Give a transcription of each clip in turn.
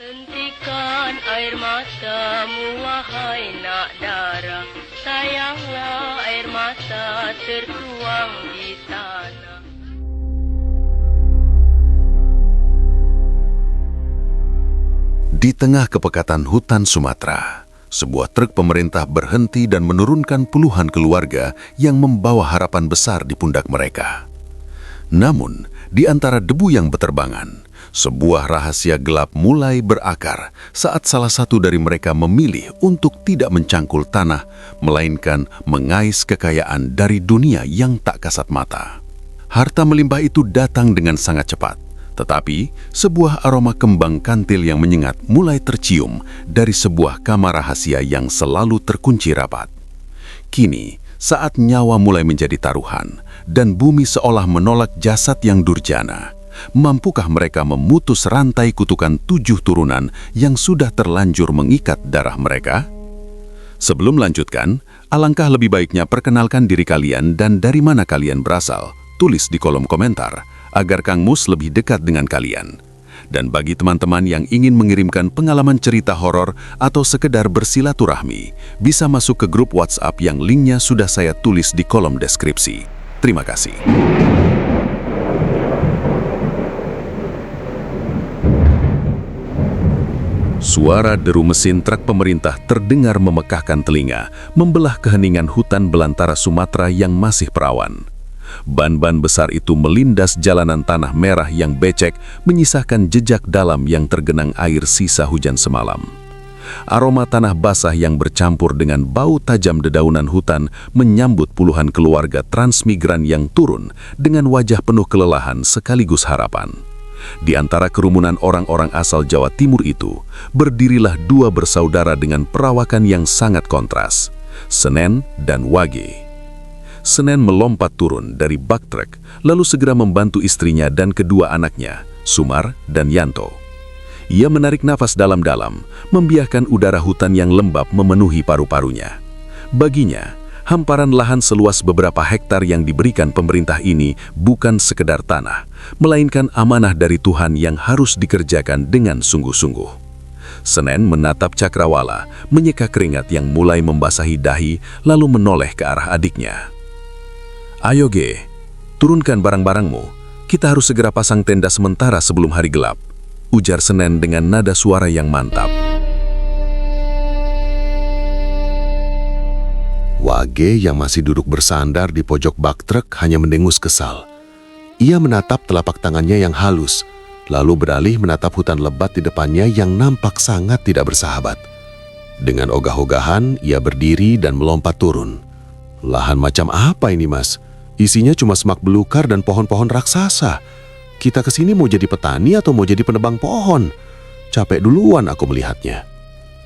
Hentikan air matamu wahai nak dara, sayanglah air mata tertuang di tanah. Di tengah kepekatan hutan Sumatera, sebuah truk pemerintah berhenti dan menurunkan puluhan keluarga yang membawa harapan besar di pundak mereka. Namun, di antara debu yang beterbangan, sebuah rahasia gelap mulai berakar saat salah satu dari mereka memilih untuk tidak mencangkul tanah, melainkan mengais kekayaan dari dunia yang tak kasat mata. Harta melimpah itu datang dengan sangat cepat, tetapi sebuah aroma kembang kantil yang menyengat mulai tercium dari sebuah kamar rahasia yang selalu terkunci rapat. Kini, saat nyawa mulai menjadi taruhan dan bumi seolah menolak jasad yang durjana, mampukah mereka memutus rantai kutukan 7 turunan yang sudah terlanjur mengikat darah mereka? Sebelum lanjutkan, alangkah lebih baiknya perkenalkan diri kalian dan dari mana kalian berasal. Tulis di kolom komentar agar Kang Mus lebih dekat dengan kalian. Dan bagi teman-teman yang ingin mengirimkan pengalaman cerita horor atau sekedar bersilaturahmi, bisa masuk ke grup WhatsApp yang linknya sudah saya tulis di kolom deskripsi. Terima kasih. Suara deru mesin truk pemerintah terdengar memekakkan telinga, membelah keheningan hutan belantara Sumatera yang masih perawan. Ban-ban besar itu melindas jalanan tanah merah yang becek, menyisakan jejak dalam yang tergenang air sisa hujan semalam. Aroma tanah basah yang bercampur dengan bau tajam dedaunan hutan menyambut puluhan keluarga transmigran yang turun dengan wajah penuh kelelahan sekaligus harapan. Di antara kerumunan orang-orang asal Jawa Timur itu, berdirilah 2 bersaudara dengan perawakan yang sangat kontras, Senen dan Wage. Senen melompat turun dari bak truk, lalu segera membantu istrinya dan kedua anaknya, Sumar dan Yanto. Ia menarik nafas dalam-dalam, membiarkan udara hutan yang lembab memenuhi paru-parunya. Baginya, hamparan lahan seluas beberapa hektar yang diberikan pemerintah ini bukan sekedar tanah, melainkan amanah dari Tuhan yang harus dikerjakan dengan sungguh-sungguh. Senen menatap Cakrawala, menyeka keringat yang mulai membasahi dahi, lalu menoleh ke arah adiknya. "Ayo Ge, turunkan barang-barangmu. Kita harus segera pasang tenda sementara sebelum hari gelap," ujar Senen dengan nada suara yang mantap. Wage yang masih duduk bersandar di pojok bak truk hanya mendengus kesal. Ia menatap telapak tangannya yang halus, lalu beralih menatap hutan lebat di depannya yang nampak sangat tidak bersahabat. Dengan ogah-ogahan, ia berdiri dan melompat turun. "Lahan macam apa ini, Mas? Isinya cuma semak belukar dan pohon-pohon raksasa. Kita kesini mau jadi petani atau mau jadi penebang pohon? Capek duluan aku melihatnya."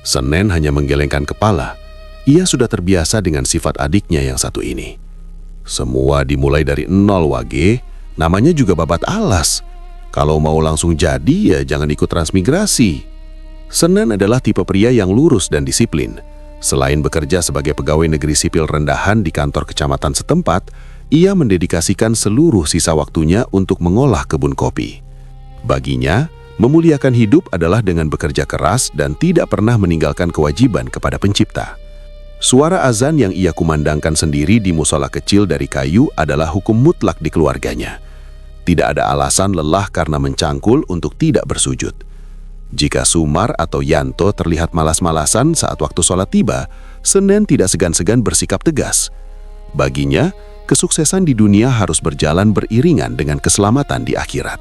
Senen hanya menggelengkan kepala. Ia sudah terbiasa dengan sifat adiknya yang satu ini. "Semua dimulai dari nol, Wage. Namanya juga babat alas. Kalau mau langsung jadi ya jangan ikut transmigrasi." Senen adalah tipe pria yang lurus dan disiplin. Selain bekerja sebagai pegawai negeri sipil rendahan di kantor kecamatan setempat, ia mendedikasikan seluruh sisa waktunya untuk mengolah kebun kopi. Baginya, memuliakan hidup adalah dengan bekerja keras dan tidak pernah meninggalkan kewajiban kepada Pencipta. Suara azan yang ia kumandangkan sendiri di musola kecil dari kayu adalah hukum mutlak di keluarganya. Tidak ada alasan lelah karena mencangkul untuk tidak bersujud. Jika Sumar atau Yanto terlihat malas-malasan saat waktu sholat tiba, Senen tidak segan-segan bersikap tegas. Baginya, kesuksesan di dunia harus berjalan beriringan dengan keselamatan di akhirat.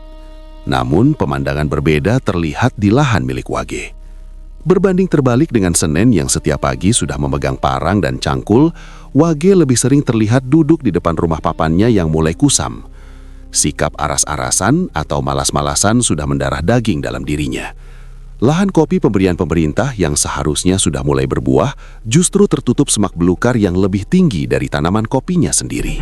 Namun, pemandangan berbeda terlihat di lahan milik Wage. Berbanding terbalik dengan Senen yang setiap pagi sudah memegang parang dan cangkul, Wage lebih sering terlihat duduk di depan rumah papannya yang mulai kusam. Sikap aras-arasan atau malas-malasan sudah mendarah daging dalam dirinya. Lahan kopi pemberian pemerintah yang seharusnya sudah mulai berbuah justru tertutup semak belukar yang lebih tinggi dari tanaman kopinya sendiri.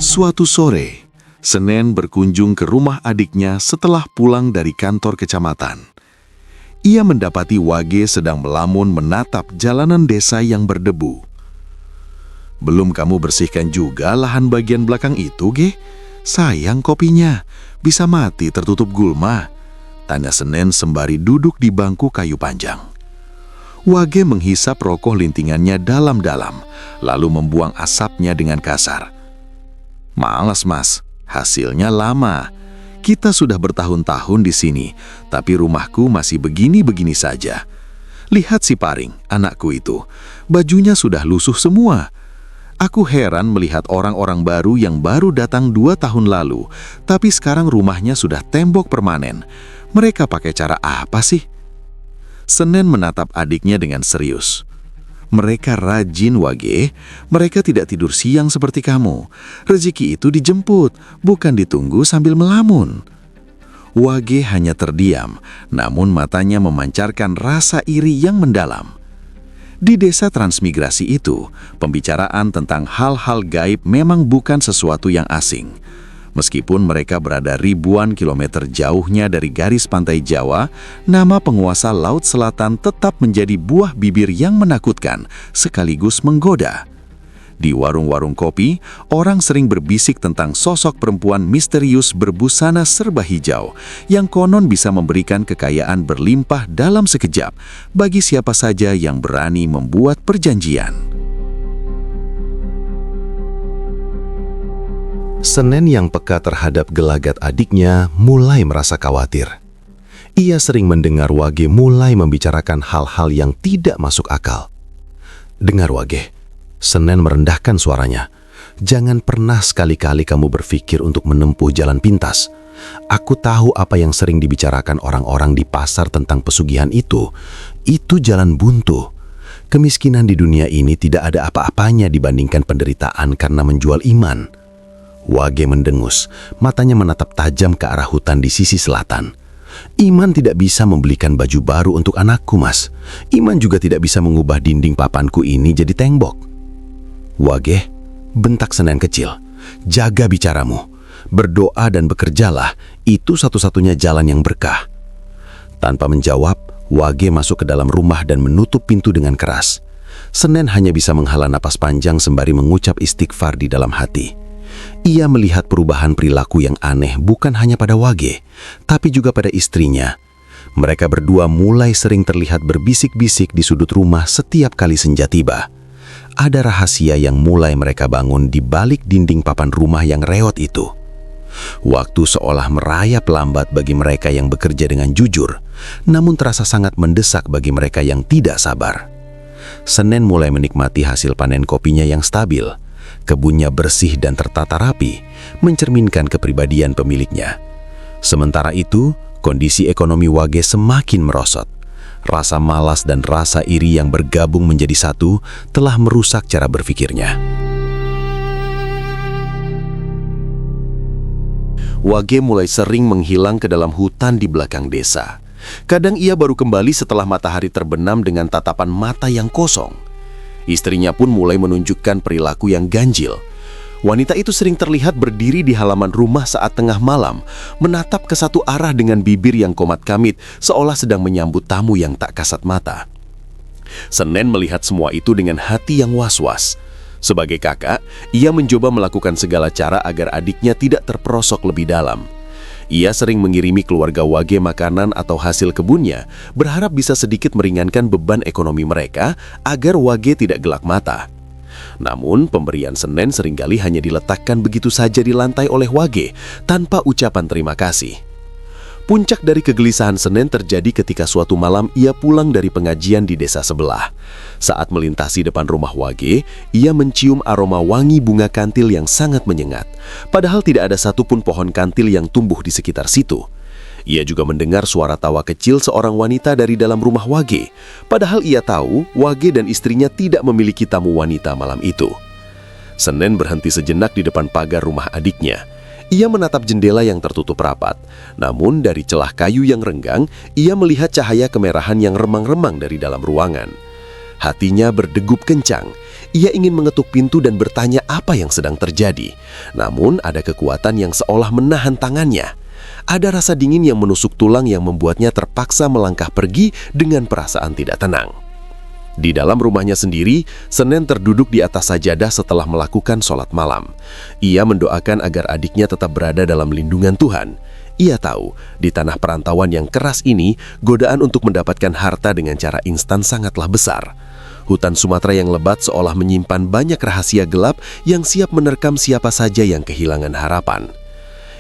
Suatu sore, Senen berkunjung ke rumah adiknya setelah pulang dari kantor kecamatan. Ia mendapati Wage sedang melamun menatap jalanan desa yang berdebu. "Belum kamu bersihkan juga lahan bagian belakang itu, Ge? Sayang kopinya, bisa mati tertutup gulma? Tanya Senen sembari duduk di bangku kayu panjang. Wage menghisap rokok lintingannya dalam-dalam, lalu membuang asapnya dengan kasar. Malas, Mas. Hasilnya lama. Kita sudah bertahun-tahun di sini, tapi rumahku masih begini-begini saja. Lihat si Paring, anakku itu. Bajunya sudah lusuh semua. Aku heran melihat orang-orang baru yang baru datang 2 tahun lalu, tapi sekarang rumahnya sudah tembok permanen. Mereka pakai cara apa sih? Senen menatap adiknya dengan serius. Mereka rajin, Wage. Mereka tidak tidur siang seperti kamu. Rezeki itu dijemput, bukan ditunggu sambil melamun. Wage hanya terdiam, namun matanya memancarkan rasa iri yang mendalam. Di desa transmigrasi itu, pembicaraan tentang hal-hal gaib memang bukan sesuatu yang asing. Meskipun mereka berada ribuan kilometer jauhnya dari garis pantai Jawa, nama penguasa Laut Selatan tetap menjadi buah bibir yang menakutkan, sekaligus menggoda. Di warung-warung kopi, orang sering berbisik tentang sosok perempuan misterius berbusana serba hijau, yang konon bisa memberikan kekayaan berlimpah dalam sekejap bagi siapa saja yang berani membuat perjanjian. Senen yang peka terhadap gelagat adiknya mulai merasa khawatir. Ia sering mendengar Wage mulai membicarakan hal-hal yang tidak masuk akal. Dengar, Wage. Senen merendahkan suaranya. Jangan pernah sekali-kali kamu berpikir untuk menempuh jalan pintas. Aku tahu apa yang sering dibicarakan orang-orang di pasar tentang pesugihan itu. Itu jalan buntu. Kemiskinan di dunia ini tidak ada apa-apanya dibandingkan penderitaan karena menjual iman. Wage mendengus, matanya menatap tajam ke arah hutan di sisi selatan. Iman tidak bisa membelikan baju baru untuk anakku, Mas. Iman juga tidak bisa mengubah dinding papanku ini jadi tembok. Wage, bentak Senen kecil. Jaga bicaramu. Berdoa dan bekerjalah, itu satu-satunya jalan yang berkah. Tanpa menjawab, Wage masuk ke dalam rumah dan menutup pintu dengan keras. Senen hanya bisa menghela napas panjang sembari mengucap istighfar di dalam hati. Ia melihat perubahan perilaku yang aneh bukan hanya pada Wage, tapi juga pada istrinya. Mereka berdua mulai sering terlihat berbisik-bisik di sudut rumah setiap kali senja tiba. Ada rahasia yang mulai mereka bangun di balik dinding papan rumah yang reot itu. Waktu seolah merayap lambat bagi mereka yang bekerja dengan jujur, namun terasa sangat mendesak bagi mereka yang tidak sabar. Senen mulai menikmati hasil panen kopinya yang stabil. Kebunnya bersih dan tertata rapi, mencerminkan kepribadian pemiliknya. Sementara itu, kondisi ekonomi Wage semakin merosot. Rasa malas dan rasa iri yang bergabung menjadi satu telah merusak cara berpikirnya. Wage mulai sering menghilang ke dalam hutan di belakang desa. Kadang ia baru kembali setelah matahari terbenam dengan tatapan mata yang kosong. Istrinya pun mulai menunjukkan perilaku yang ganjil. Wanita itu sering terlihat berdiri di halaman rumah saat tengah malam, menatap ke satu arah dengan bibir yang komat-kamit, seolah sedang menyambut tamu yang tak kasat mata. Senen melihat semua itu dengan hati yang was-was. Sebagai kakak, ia mencoba melakukan segala cara agar adiknya tidak terperosok lebih dalam. Ia sering mengirimi keluarga Wage makanan atau hasil kebunnya, berharap bisa sedikit meringankan beban ekonomi mereka agar Wage tidak gelak mata. Namun, pemberian Senen seringkali hanya diletakkan begitu saja di lantai oleh Wage, tanpa ucapan terima kasih. Puncak dari kegelisahan Senen terjadi ketika suatu malam ia pulang dari pengajian di desa sebelah. Saat melintasi depan rumah Wage, ia mencium aroma wangi bunga kantil yang sangat menyengat. Padahal tidak ada satupun pohon kantil yang tumbuh di sekitar situ. Ia juga mendengar suara tawa kecil seorang wanita dari dalam rumah Wage. Padahal ia tahu Wage dan istrinya tidak memiliki tamu wanita malam itu. Senen berhenti sejenak di depan pagar rumah adiknya. Ia menatap jendela yang tertutup rapat. Namun dari celah kayu yang renggang, ia melihat cahaya kemerahan yang remang-remang dari dalam ruangan. Hatinya berdegup kencang. Ia ingin mengetuk pintu dan bertanya apa yang sedang terjadi. Namun ada kekuatan yang seolah menahan tangannya. Ada rasa dingin yang menusuk tulang yang membuatnya terpaksa melangkah pergi dengan perasaan tidak tenang. Di dalam rumahnya sendiri, Senen terduduk di atas sajadah setelah melakukan sholat malam. Ia mendoakan agar adiknya tetap berada dalam lindungan Tuhan. Ia tahu, di tanah perantauan yang keras ini, godaan untuk mendapatkan harta dengan cara instan sangatlah besar. Hutan Sumatera yang lebat seolah menyimpan banyak rahasia gelap yang siap menerkam siapa saja yang kehilangan harapan.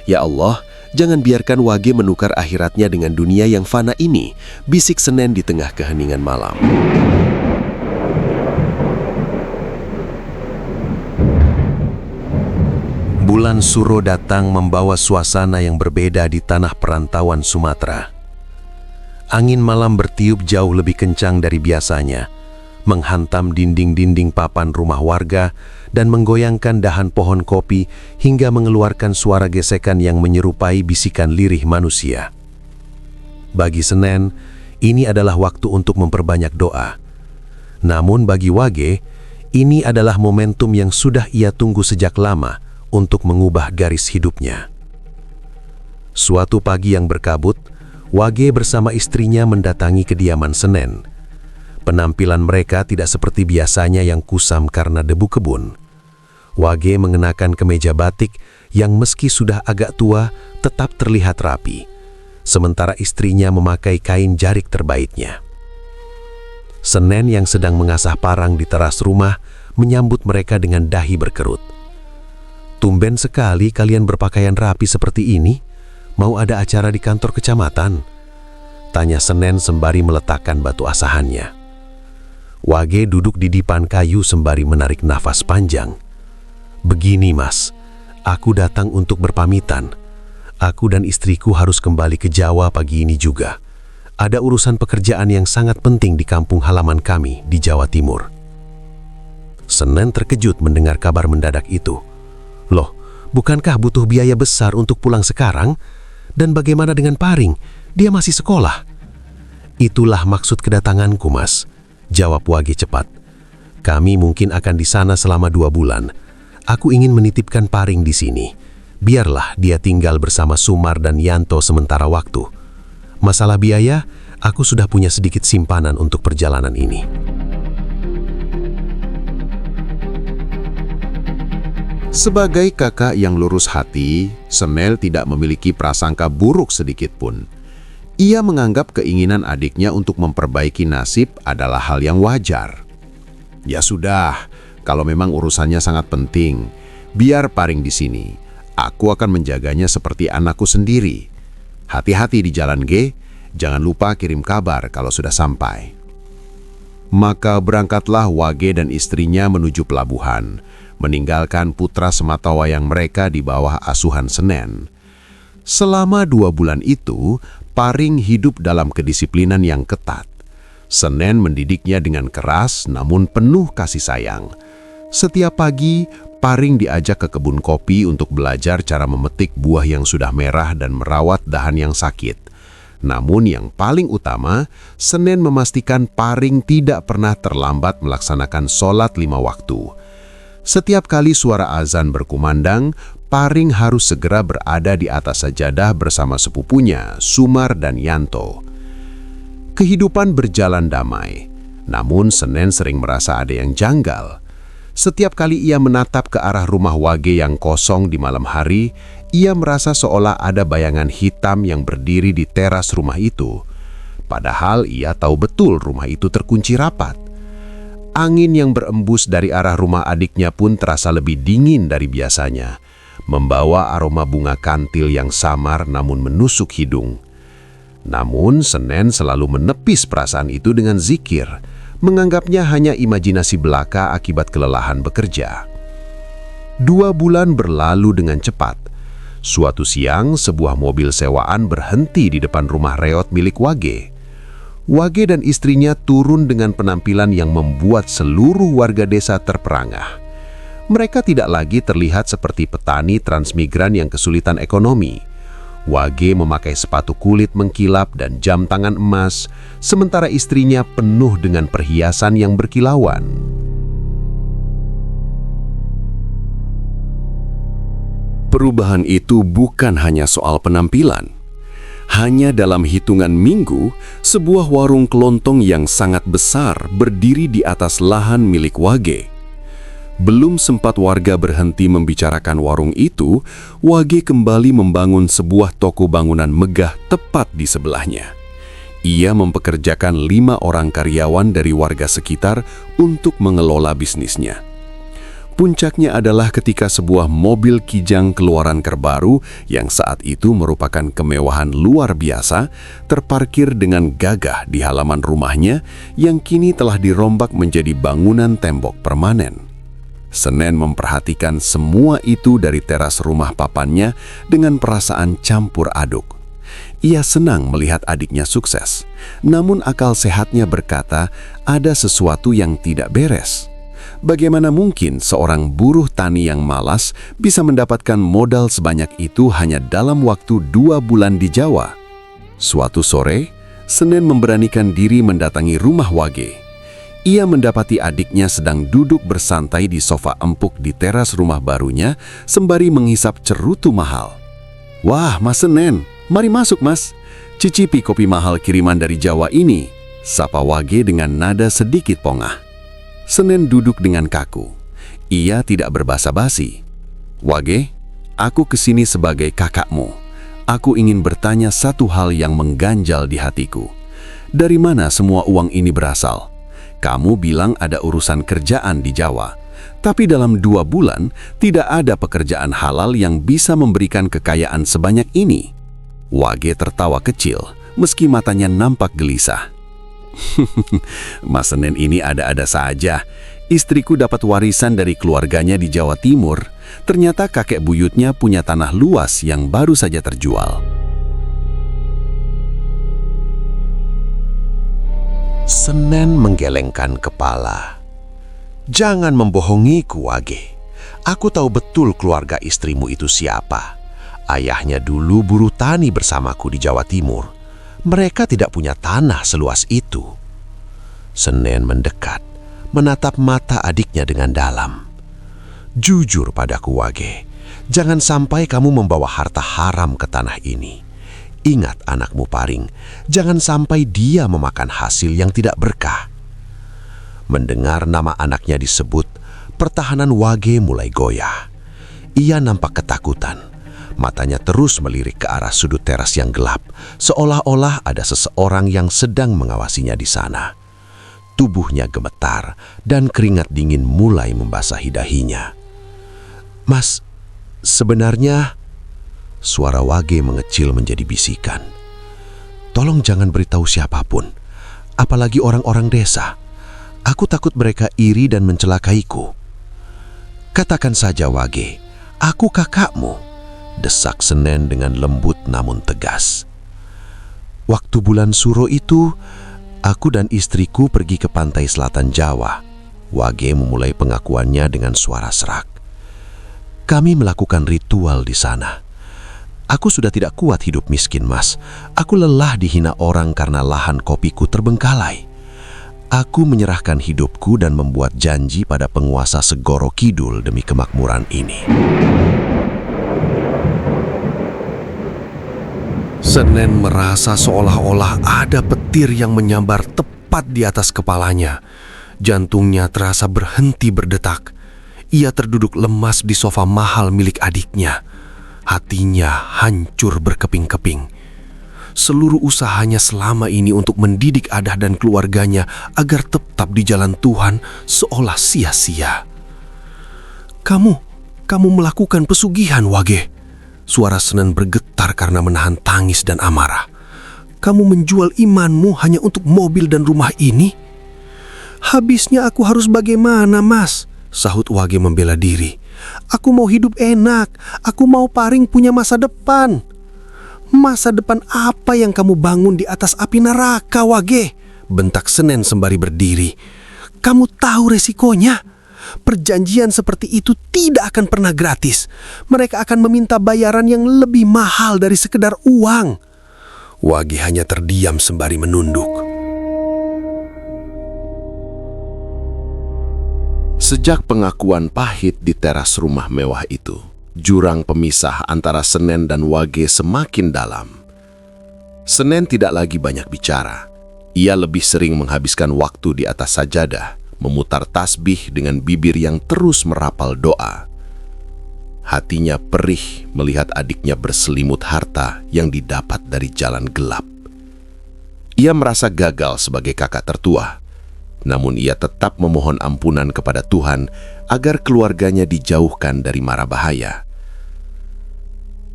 Ya Allah, jangan biarkan Wage menukar akhiratnya dengan dunia yang fana ini, bisik Senen di tengah keheningan malam. Bulan Suro datang membawa suasana yang berbeda di tanah perantauan Sumatera. Angin malam bertiup jauh lebih kencang dari biasanya, menghantam dinding-dinding papan rumah warga dan menggoyangkan dahan pohon kopi hingga mengeluarkan suara gesekan yang menyerupai bisikan lirih manusia. Bagi Senen, ini adalah waktu untuk memperbanyak doa. Namun bagi Wage, ini adalah momentum yang sudah ia tunggu sejak lama untuk mengubah garis hidupnya. Suatu pagi yang berkabut, Wage bersama istrinya mendatangi kediaman Senen. Penampilan mereka tidak seperti biasanya yang kusam karena debu kebun. Wage mengenakan kemeja batik yang meski sudah agak tua, tetap terlihat rapi. Sementara istrinya memakai kain jarik terbaiknya. Senen yang sedang mengasah parang di teras rumah menyambut mereka dengan dahi berkerut. "Tumben sekali kalian berpakaian rapi seperti ini. Mau ada acara di kantor kecamatan?" tanya Senen sembari meletakkan batu asahannya. Wage duduk di dipan kayu sembari menarik nafas panjang. "Begini Mas, aku datang untuk berpamitan. Aku dan istriku harus kembali ke Jawa pagi ini juga. Ada urusan pekerjaan yang sangat penting di kampung halaman kami di Jawa Timur." Senen terkejut mendengar kabar mendadak itu. "Loh, bukankah butuh biaya besar untuk pulang sekarang? Dan bagaimana dengan Paring? Dia masih sekolah." "Itulah maksud kedatanganku, Mas," jawab Wage cepat. "Kami mungkin akan di sana selama 2 bulan. Aku ingin menitipkan Paring di sini. Biarlah dia tinggal bersama Sumar dan Yanto sementara waktu. Masalah biaya, aku sudah punya sedikit simpanan untuk perjalanan ini." Sebagai kakak yang lurus hati, Semel tidak memiliki prasangka buruk sedikit pun. Ia menganggap keinginan adiknya untuk memperbaiki nasib adalah hal yang wajar. "Ya sudah, kalau memang urusannya sangat penting, biar Paring di sini. Aku akan menjaganya seperti anakku sendiri. Hati-hati di jalan, Ge. Jangan lupa kirim kabar kalau sudah sampai." Maka berangkatlah Wage dan istrinya menuju pelabuhan, meninggalkan putra sematawayang mereka di bawah asuhan Senen. Selama 2 bulan itu, Paring hidup dalam kedisiplinan yang ketat. Senen mendidiknya dengan keras namun penuh kasih sayang. Setiap pagi, Paring diajak ke kebun kopi untuk belajar cara memetik buah yang sudah merah dan merawat dahan yang sakit. Namun yang paling utama, Senen memastikan Paring tidak pernah terlambat melaksanakan sholat 5 waktu. Setiap kali suara azan berkumandang, Paring harus segera berada di atas sajadah bersama sepupunya, Sumar dan Yanto. Kehidupan berjalan damai, namun Senen sering merasa ada yang janggal. Setiap kali ia menatap ke arah rumah Wage yang kosong di malam hari, ia merasa seolah ada bayangan hitam yang berdiri di teras rumah itu. Padahal ia tahu betul rumah itu terkunci rapat. Angin yang berembus dari arah rumah adiknya pun terasa lebih dingin dari biasanya, membawa aroma bunga kantil yang samar namun menusuk hidung. Namun Senen selalu menepis perasaan itu dengan zikir, menganggapnya hanya imajinasi belaka akibat kelelahan bekerja. 2 bulan berlalu dengan cepat. Suatu siang, sebuah mobil sewaan berhenti di depan rumah reot milik Wage. Wage dan istrinya turun dengan penampilan yang membuat seluruh warga desa terperangah. Mereka tidak lagi terlihat seperti petani transmigran yang kesulitan ekonomi. Wage memakai sepatu kulit mengkilap dan jam tangan emas, sementara istrinya penuh dengan perhiasan yang berkilauan. Perubahan itu bukan hanya soal penampilan. Hanya dalam hitungan minggu, sebuah warung kelontong yang sangat besar berdiri di atas lahan milik Wage. Belum sempat warga berhenti membicarakan warung itu, Wage kembali membangun sebuah toko bangunan megah tepat di sebelahnya. Ia mempekerjakan 5 orang karyawan dari warga sekitar untuk mengelola bisnisnya. Puncaknya adalah ketika sebuah mobil kijang keluaran terbaru yang saat itu merupakan kemewahan luar biasa terparkir dengan gagah di halaman rumahnya yang kini telah dirombak menjadi bangunan tembok permanen. Senen memperhatikan semua itu dari teras rumah papannya dengan perasaan campur aduk. Ia senang melihat adiknya sukses, namun akal sehatnya berkata ada sesuatu yang tidak beres. Bagaimana mungkin seorang buruh tani yang malas bisa mendapatkan modal sebanyak itu hanya dalam waktu 2 bulan di Jawa? Suatu sore, Senen memberanikan diri mendatangi rumah Wage. Ia mendapati adiknya sedang duduk bersantai di sofa empuk di teras rumah barunya sembari menghisap cerutu mahal. "Wah, Mas Senen, mari masuk Mas. Cicipi kopi mahal kiriman dari Jawa ini," sapa Wage dengan nada sedikit pongah. Senen duduk dengan kaku. Ia tidak berbasa-basi. "Wage, aku kesini sebagai kakakmu. Aku ingin bertanya satu hal yang mengganjal di hatiku. Dari mana semua uang ini berasal? Kamu bilang ada urusan kerjaan di Jawa. Tapi dalam 2 bulan, tidak ada pekerjaan halal yang bisa memberikan kekayaan sebanyak ini." Wage tertawa kecil, meski matanya nampak gelisah. "Mas Senen ini ada-ada saja. Istriku dapat warisan dari keluarganya di Jawa Timur. Ternyata kakek buyutnya punya tanah luas yang baru saja terjual." Senen menggelengkan kepala. "Jangan membohongiku, Wage. Aku tahu betul keluarga istrimu itu siapa. Ayahnya dulu buruh tani bersamaku di Jawa Timur. Mereka tidak punya tanah seluas itu." Senen mendekat, menatap mata adiknya dengan dalam. "Jujur padaku, Wage, jangan sampai kamu membawa harta haram ke tanah ini. Ingat anakmu Paring, jangan sampai dia memakan hasil yang tidak berkah." Mendengar nama anaknya disebut, pertahanan Wage mulai goyah. Ia nampak ketakutan. Matanya terus melirik ke arah sudut teras yang gelap, seolah-olah ada seseorang yang sedang mengawasinya di sana. Tubuhnya gemetar dan keringat dingin mulai membasahi dahinya. "Mas, sebenarnya..." Suara Wage mengecil menjadi bisikan. "Tolong jangan beritahu siapapun, apalagi orang-orang desa. Aku takut mereka iri dan mencelakaiku." "Katakan saja, Wage, aku kakakmu," desak Senen dengan lembut namun tegas. "Waktu bulan Suro itu, aku dan istriku pergi ke pantai selatan Jawa." Wage memulai pengakuannya dengan suara serak. "Kami melakukan ritual di sana. Aku sudah tidak kuat hidup miskin, Mas. Aku lelah dihina orang karena lahan kopiku terbengkalai. Aku menyerahkan hidupku dan membuat janji pada penguasa Segoro Kidul demi kemakmuran ini." Senen merasa seolah-olah ada petir yang menyambar tepat di atas kepalanya. Jantungnya terasa berhenti berdetak. Ia terduduk lemas di sofa mahal milik adiknya. Hatinya hancur berkeping-keping. Seluruh usahanya selama ini untuk mendidik Adah dan keluarganya agar tetap di jalan Tuhan seolah sia-sia. Kamu melakukan pesugihan, Wage." Suara Senen bergetar karena menahan tangis dan amarah. "Kamu menjual imanmu hanya untuk mobil dan rumah ini?" "Habisnya aku harus bagaimana, Mas?" sahut Wage membela diri. "Aku mau hidup enak. Aku mau Paring punya masa depan." "Masa depan apa yang kamu bangun di atas api neraka, Wage?" bentak Senen sembari berdiri. "Kamu tahu resikonya? Perjanjian seperti itu tidak akan pernah gratis. Mereka akan meminta bayaran yang lebih mahal dari sekedar uang." Wage hanya terdiam sembari menunduk. Sejak pengakuan pahit di teras rumah mewah itu, jurang pemisah antara Senen dan Wage semakin dalam. Senen tidak lagi banyak bicara. Ia lebih sering menghabiskan waktu di atas sajadah, memutar tasbih dengan bibir yang terus merapal doa. Hatinya perih melihat adiknya berselimut harta yang didapat dari jalan gelap. Ia merasa gagal sebagai kakak tertua, namun ia tetap memohon ampunan kepada Tuhan agar keluarganya dijauhkan dari mara bahaya.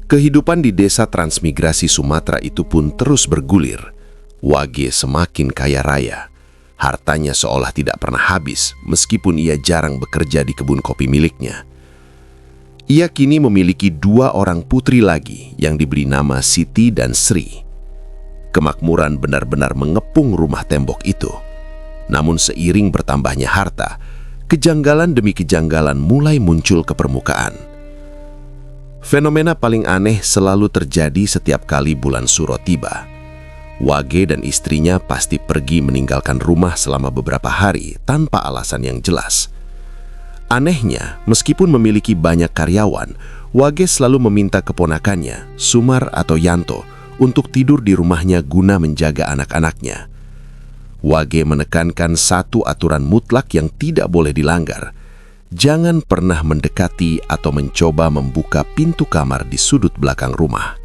Kehidupan di desa transmigrasi Sumatera itu pun terus bergulir. Wage semakin kaya raya. Hartanya seolah tidak pernah habis meskipun ia jarang bekerja di kebun kopi miliknya. Ia kini memiliki 2 orang putri lagi yang diberi nama Siti dan Sri. Kemakmuran benar-benar mengepung rumah tembok itu. Namun seiring bertambahnya harta, kejanggalan demi kejanggalan mulai muncul ke permukaan. Fenomena paling aneh selalu terjadi setiap kali bulan Suro tiba. Wage dan istrinya pasti pergi meninggalkan rumah selama beberapa hari tanpa alasan yang jelas. Anehnya, meskipun memiliki banyak karyawan, Wage selalu meminta keponakannya, Sumar atau Yanto, untuk tidur di rumahnya guna menjaga anak-anaknya. Wage menekankan satu aturan mutlak yang tidak boleh dilanggar. Jangan pernah mendekati atau mencoba membuka pintu kamar di sudut belakang rumah.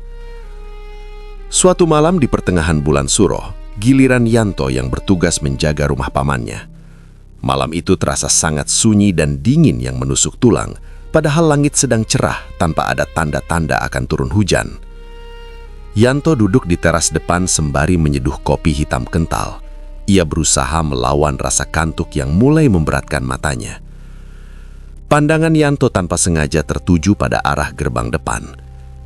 Suatu malam di pertengahan bulan Suro, giliran Yanto yang bertugas menjaga rumah pamannya. Malam itu terasa sangat sunyi dan dingin yang menusuk tulang, padahal langit sedang cerah tanpa ada tanda-tanda akan turun hujan. Yanto duduk di teras depan sembari menyeduh kopi hitam kental. Ia berusaha melawan rasa kantuk yang mulai memberatkan matanya. Pandangan Yanto tanpa sengaja tertuju pada arah gerbang depan.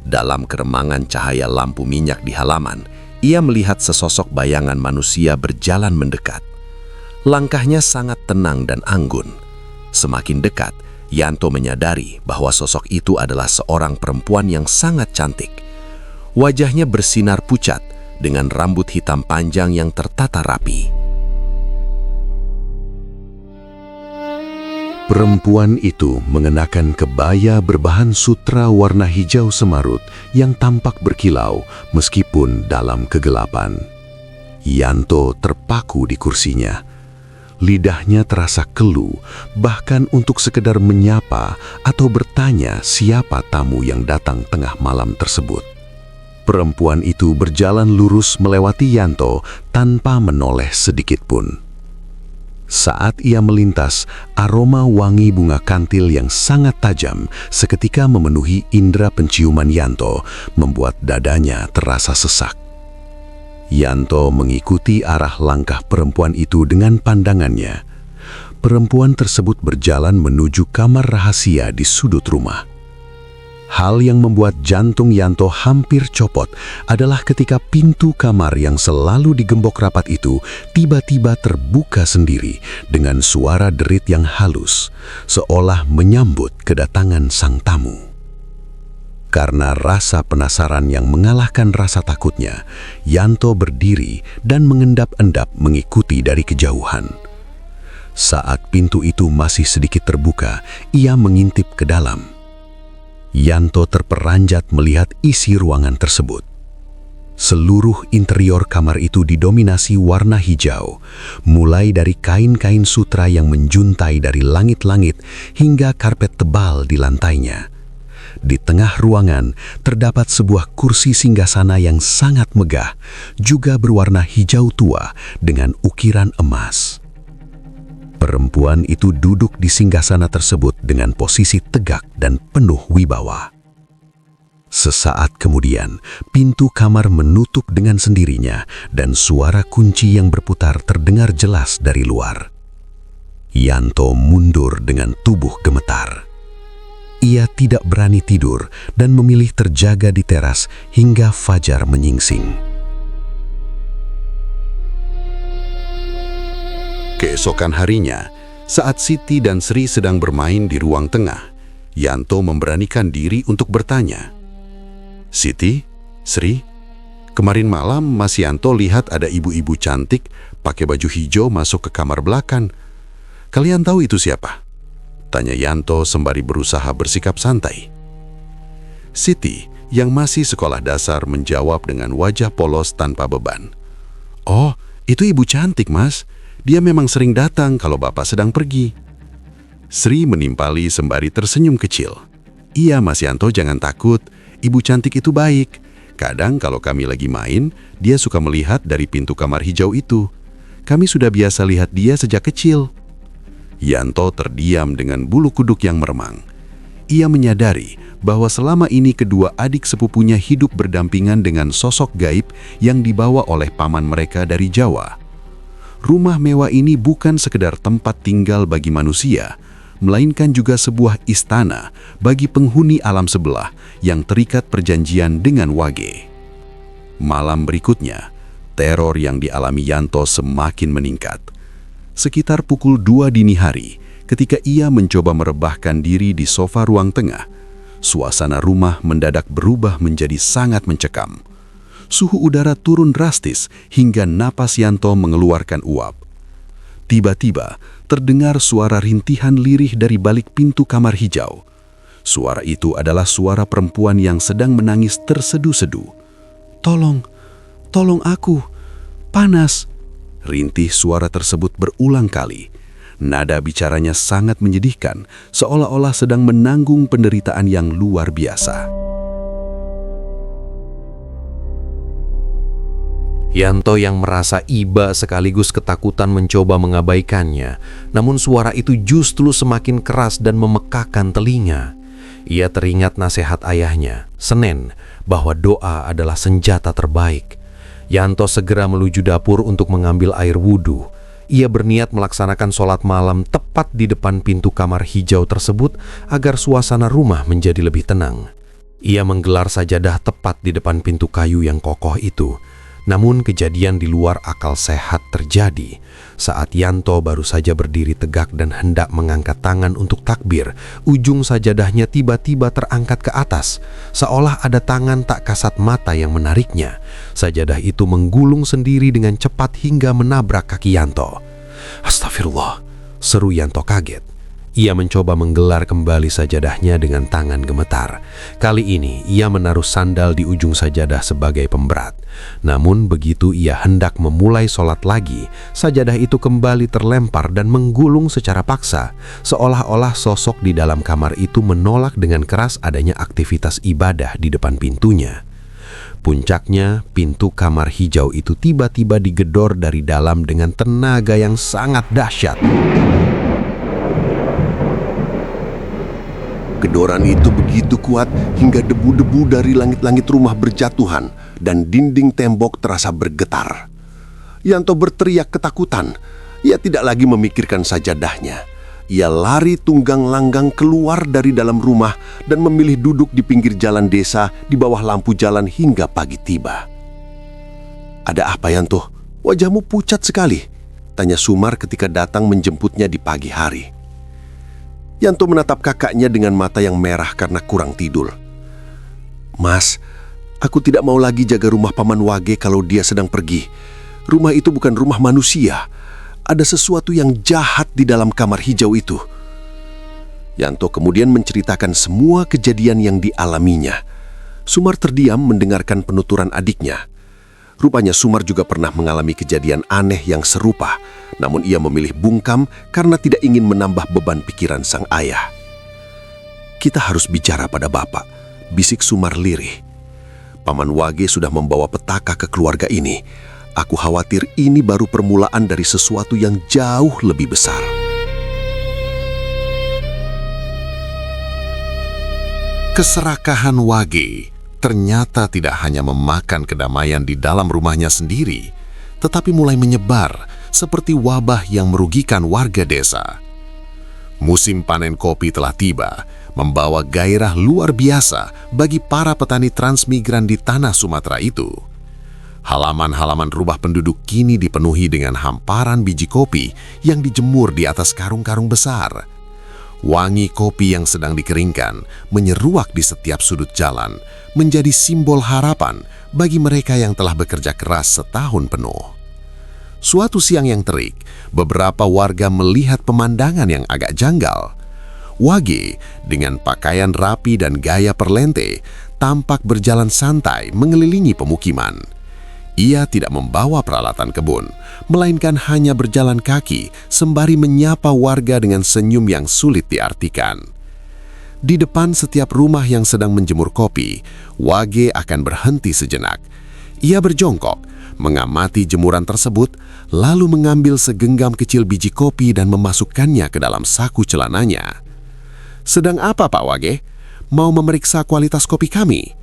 Dalam keremangan cahaya lampu minyak di halaman, ia melihat sesosok bayangan manusia berjalan mendekat. Langkahnya sangat tenang dan anggun. Semakin dekat, Yanto menyadari bahwa sosok itu adalah seorang perempuan yang sangat cantik. Wajahnya bersinar pucat dengan rambut hitam panjang yang tertata rapi. Perempuan itu mengenakan kebaya berbahan sutra warna hijau semarut yang tampak berkilau meskipun dalam kegelapan. Yanto terpaku di kursinya. Lidahnya terasa keluh, bahkan untuk sekedar menyapa atau bertanya siapa tamu yang datang tengah malam tersebut. Perempuan itu berjalan lurus melewati Yanto tanpa menoleh sedikit pun. Saat ia melintas, aroma wangi bunga kantil yang sangat tajam seketika memenuhi indera penciuman Yanto, membuat dadanya terasa sesak. Yanto mengikuti arah langkah perempuan itu dengan pandangannya. Perempuan tersebut berjalan menuju kamar rahasia di sudut rumah. Hal yang membuat jantung Yanto hampir copot adalah ketika pintu kamar yang selalu digembok rapat itu tiba-tiba terbuka sendiri dengan suara derit yang halus, seolah menyambut kedatangan sang tamu. Karena rasa penasaran yang mengalahkan rasa takutnya, Yanto berdiri dan mengendap-endap mengikuti dari kejauhan. Saat pintu itu masih sedikit terbuka, ia mengintip ke dalam. Yanto terperanjat melihat isi ruangan tersebut. Seluruh interior kamar itu didominasi warna hijau, mulai dari kain-kain sutra yang menjuntai dari langit-langit hingga karpet tebal di lantainya. Di tengah ruangan terdapat sebuah kursi singgasana yang sangat megah, juga berwarna hijau tua dengan ukiran emas. Perempuan itu duduk di singgasana tersebut dengan posisi tegak dan penuh wibawa. Sesaat kemudian, pintu kamar menutup dengan sendirinya dan suara kunci yang berputar terdengar jelas dari luar. Yanto mundur dengan tubuh gemetar. Ia tidak berani tidur dan memilih terjaga di teras hingga fajar menyingsing. Keesokan harinya, saat Siti dan Sri sedang bermain di ruang tengah, Yanto memberanikan diri untuk bertanya. "Siti, Sri, kemarin malam Mas Yanto lihat ada ibu-ibu cantik pakai baju hijau masuk ke kamar belakang. Kalian tahu itu siapa?" tanya Yanto sembari berusaha bersikap santai. Siti, yang masih sekolah dasar, menjawab dengan wajah polos tanpa beban. "Oh, itu ibu cantik, Mas. Dia memang sering datang kalau Bapak sedang pergi." Sri menimpali sembari tersenyum kecil. "Iya, Mas Yanto, jangan takut. Ibu cantik itu baik. Kadang kalau kami lagi main, dia suka melihat dari pintu kamar hijau itu. Kami sudah biasa lihat dia sejak kecil." Yanto terdiam dengan bulu kuduk yang meremang. Ia menyadari bahwa selama ini kedua adik sepupunya hidup berdampingan dengan sosok gaib yang dibawa oleh paman mereka dari Jawa. Rumah mewah ini bukan sekedar tempat tinggal bagi manusia, melainkan juga sebuah istana bagi penghuni alam sebelah yang terikat perjanjian dengan Wage. Malam berikutnya, teror yang dialami Yanto semakin meningkat. Sekitar pukul 2 dini hari, ketika ia mencoba merebahkan diri di sofa ruang tengah, suasana rumah mendadak berubah menjadi sangat mencekam. Suhu udara turun drastis hingga napas Yanto mengeluarkan uap. Tiba-tiba, terdengar suara rintihan lirih dari balik pintu kamar hijau. Suara itu adalah suara perempuan yang sedang menangis tersedu-sedu. "Tolong, tolong aku, panas." Rintih suara tersebut berulang kali. Nada bicaranya sangat menyedihkan, seolah-olah sedang menanggung penderitaan yang luar biasa. Yanto yang merasa iba sekaligus ketakutan mencoba mengabaikannya, namun suara itu justru semakin keras dan memekakkan telinga. Ia teringat nasihat ayahnya, Senen, bahwa doa adalah senjata terbaik. Yanto segera menuju dapur untuk mengambil air wudhu. Ia berniat melaksanakan sholat malam tepat di depan pintu kamar hijau tersebut agar suasana rumah menjadi lebih tenang. Ia menggelar sajadah tepat di depan pintu kayu yang kokoh itu. Namun kejadian di luar akal sehat terjadi saat Yanto baru saja berdiri tegak dan hendak mengangkat tangan untuk takbir. Ujung sajadahnya tiba-tiba terangkat ke atas, seolah ada tangan tak kasat mata yang menariknya. Sajadah itu menggulung sendiri dengan cepat hingga menabrak kaki Yanto. "Astagfirullah," seru Yanto kaget. Ia mencoba menggelar kembali sajadahnya dengan tangan gemetar. Kali ini ia menaruh sandal di ujung sajadah sebagai pemberat. Namun begitu ia hendak memulai sholat lagi, sajadah itu kembali terlempar dan menggulung secara paksa, seolah-olah sosok di dalam kamar itu menolak dengan keras adanya aktivitas ibadah di depan pintunya. Puncaknya, pintu kamar hijau itu tiba-tiba digedor dari dalam dengan tenaga yang sangat dahsyat. Gedoran itu begitu kuat hingga debu-debu dari langit-langit rumah berjatuhan dan dinding tembok terasa bergetar. Yanto berteriak ketakutan. Ia tidak lagi memikirkan sajadahnya. Ia lari tunggang langgang keluar dari dalam rumah dan memilih duduk di pinggir jalan desa di bawah lampu jalan hingga pagi tiba. "Ada apa, Yanto? Wajahmu pucat sekali," tanya Sumar ketika datang menjemputnya di pagi hari. Yanto menatap kakaknya dengan mata yang merah karena kurang tidur. "Mas, aku tidak mau lagi jaga rumah Paman Wage kalau dia sedang pergi. Rumah itu bukan rumah manusia. Ada sesuatu yang jahat di dalam kamar hijau itu." Yanto kemudian menceritakan semua kejadian yang dialaminya. Sumar terdiam mendengarkan penuturan adiknya. Rupanya Sumar juga pernah mengalami kejadian aneh yang serupa, namun ia memilih bungkam karena tidak ingin menambah beban pikiran sang ayah. "Kita harus bicara pada Bapak," bisik Sumar lirih. "Paman Wage sudah membawa petaka ke keluarga ini. Aku khawatir ini baru permulaan dari sesuatu yang jauh lebih besar." Keserakahan Wage ternyata tidak hanya memakan kedamaian di dalam rumahnya sendiri, tetapi mulai menyebar seperti wabah yang merugikan warga desa. Musim panen kopi telah tiba, membawa gairah luar biasa bagi para petani transmigran di tanah Sumatera itu. Halaman-halaman rumah penduduk kini dipenuhi dengan hamparan biji kopi yang dijemur di atas karung-karung besar. Wangi kopi yang sedang dikeringkan menyeruak di setiap sudut jalan, menjadi simbol harapan bagi mereka yang telah bekerja keras setahun penuh. Suatu siang yang terik, beberapa warga melihat pemandangan yang agak janggal. Wage dengan pakaian rapi dan gaya perlente tampak berjalan santai mengelilingi pemukiman. Ia tidak membawa peralatan kebun, melainkan hanya berjalan kaki sembari menyapa warga dengan senyum yang sulit diartikan. Di depan setiap rumah yang sedang menjemur kopi, Wage akan berhenti sejenak. Ia berjongkok, mengamati jemuran tersebut, lalu mengambil segenggam kecil biji kopi dan memasukkannya ke dalam saku celananya. "Sedang apa, Pak Wage? Mau memeriksa kualitas kopi kami?"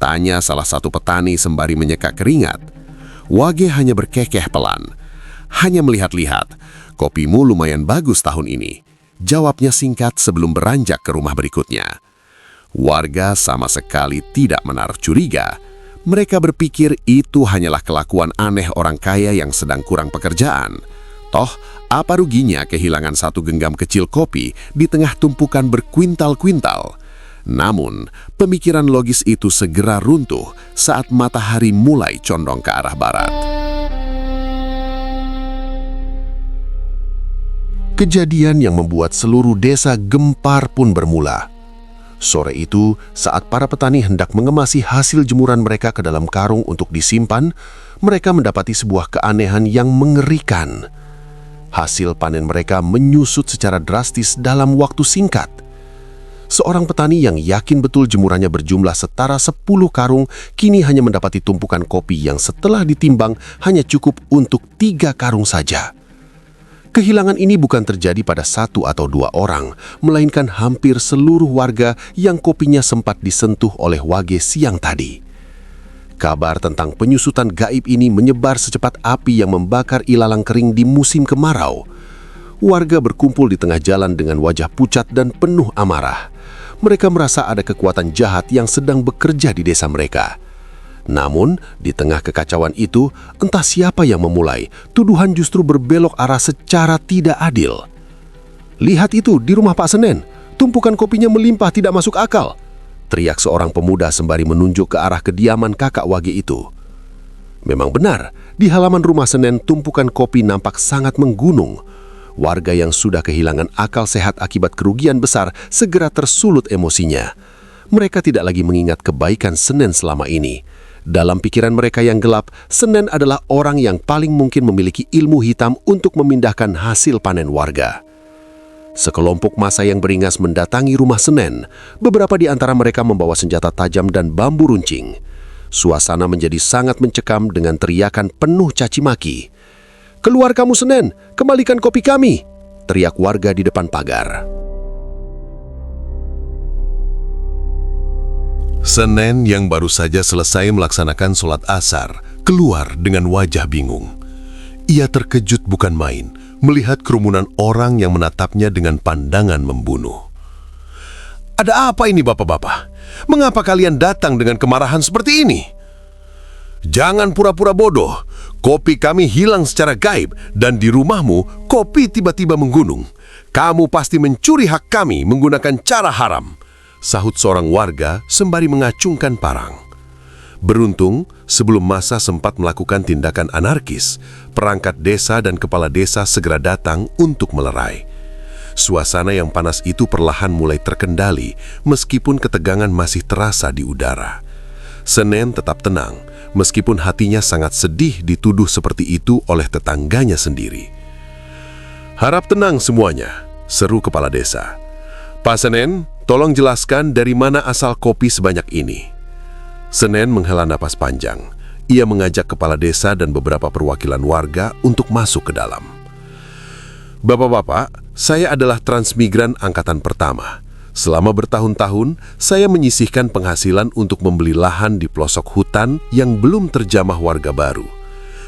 tanya salah satu petani sembari menyeka keringat. Wage hanya berkekeh pelan. "Hanya melihat-lihat, kopimu lumayan bagus tahun ini," jawabnya singkat sebelum beranjak ke rumah berikutnya. Warga sama sekali tidak menaruh curiga. Mereka berpikir itu hanyalah kelakuan aneh orang kaya yang sedang kurang pekerjaan. Toh, apa ruginya kehilangan satu genggam kecil kopi di tengah tumpukan berkuintal-kuintal? Namun, pemikiran logis itu segera runtuh saat matahari mulai condong ke arah barat. Kejadian yang membuat seluruh desa gempar pun bermula. Sore itu, saat para petani hendak mengemasi hasil jemuran mereka ke dalam karung untuk disimpan, mereka mendapati sebuah keanehan yang mengerikan. Hasil panen mereka menyusut secara drastis dalam waktu singkat. Seorang petani yang yakin betul jemurannya berjumlah setara 10 karung, kini hanya mendapati tumpukan kopi yang setelah ditimbang hanya cukup untuk 3 karung saja. Kehilangan ini bukan terjadi pada 1 atau 2 orang, melainkan hampir seluruh warga yang kopinya sempat disentuh oleh Wage siang tadi. Kabar tentang penyusutan gaib ini menyebar secepat api yang membakar ilalang kering di musim kemarau. Warga berkumpul di tengah jalan dengan wajah pucat dan penuh amarah. Mereka merasa ada kekuatan jahat yang sedang bekerja di desa mereka. Namun, di tengah kekacauan itu, entah siapa yang memulai, tuduhan justru berbelok arah secara tidak adil. "Lihat itu di rumah Pak Senen, tumpukan kopinya melimpah tidak masuk akal," teriak seorang pemuda sembari menunjuk ke arah kediaman kakak Wage itu. Memang benar, di halaman rumah Senen tumpukan kopi nampak sangat menggunung. Warga yang sudah kehilangan akal sehat akibat kerugian besar segera tersulut emosinya. Mereka tidak lagi mengingat kebaikan Senen selama ini. Dalam pikiran mereka yang gelap, Senen adalah orang yang paling mungkin memiliki ilmu hitam untuk memindahkan hasil panen warga. Sekelompok massa yang beringas mendatangi rumah Senen. Beberapa di antara mereka membawa senjata tajam dan bambu runcing. Suasana menjadi sangat mencekam dengan teriakan penuh caci maki. "Keluar kamu Senen, kembalikan kopi kami!" teriak warga di depan pagar. Senen yang baru saja selesai melaksanakan sholat asar keluar dengan wajah bingung. Ia terkejut bukan main melihat kerumunan orang yang menatapnya dengan pandangan membunuh. "Ada apa ini bapak-bapak? Mengapa kalian datang dengan kemarahan seperti ini?" "Jangan pura-pura bodoh. Kopi kami hilang secara gaib dan di rumahmu kopi tiba-tiba menggunung. Kamu pasti mencuri hak kami menggunakan cara haram," sahut seorang warga sembari mengacungkan parang. Beruntung, sebelum massa sempat melakukan tindakan anarkis, perangkat desa dan kepala desa segera datang untuk melerai. Suasana yang panas itu perlahan mulai terkendali meskipun ketegangan masih terasa di udara. Senen tetap tenang, meskipun hatinya sangat sedih dituduh seperti itu oleh tetangganya sendiri. "Harap tenang semuanya," seru kepala desa. "Pak Senen, tolong jelaskan dari mana asal kopi sebanyak ini." Senen menghela napas panjang. Ia mengajak kepala desa dan beberapa perwakilan warga untuk masuk ke dalam. "Bapak-bapak, saya adalah transmigran angkatan pertama. Selama bertahun-tahun, saya menyisihkan penghasilan untuk membeli lahan di pelosok hutan yang belum terjamah warga baru.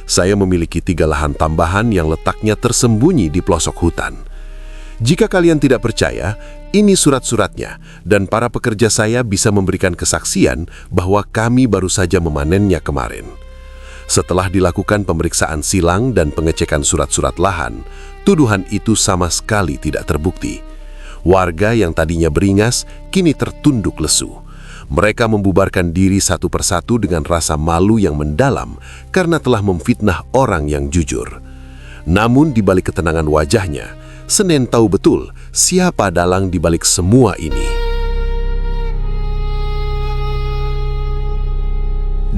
Saya memiliki 3 lahan tambahan yang letaknya tersembunyi di pelosok hutan. Jika kalian tidak percaya, ini surat-suratnya, dan para pekerja saya bisa memberikan kesaksian bahwa kami baru saja memanennya kemarin." Setelah dilakukan pemeriksaan silang dan pengecekan surat-surat lahan, tuduhan itu sama sekali tidak terbukti. Warga yang tadinya beringas kini tertunduk lesu. Mereka membubarkan diri satu persatu dengan rasa malu yang mendalam karena telah memfitnah orang yang jujur. Namun di balik ketenangan wajahnya, Senen tahu betul siapa dalang di balik semua ini.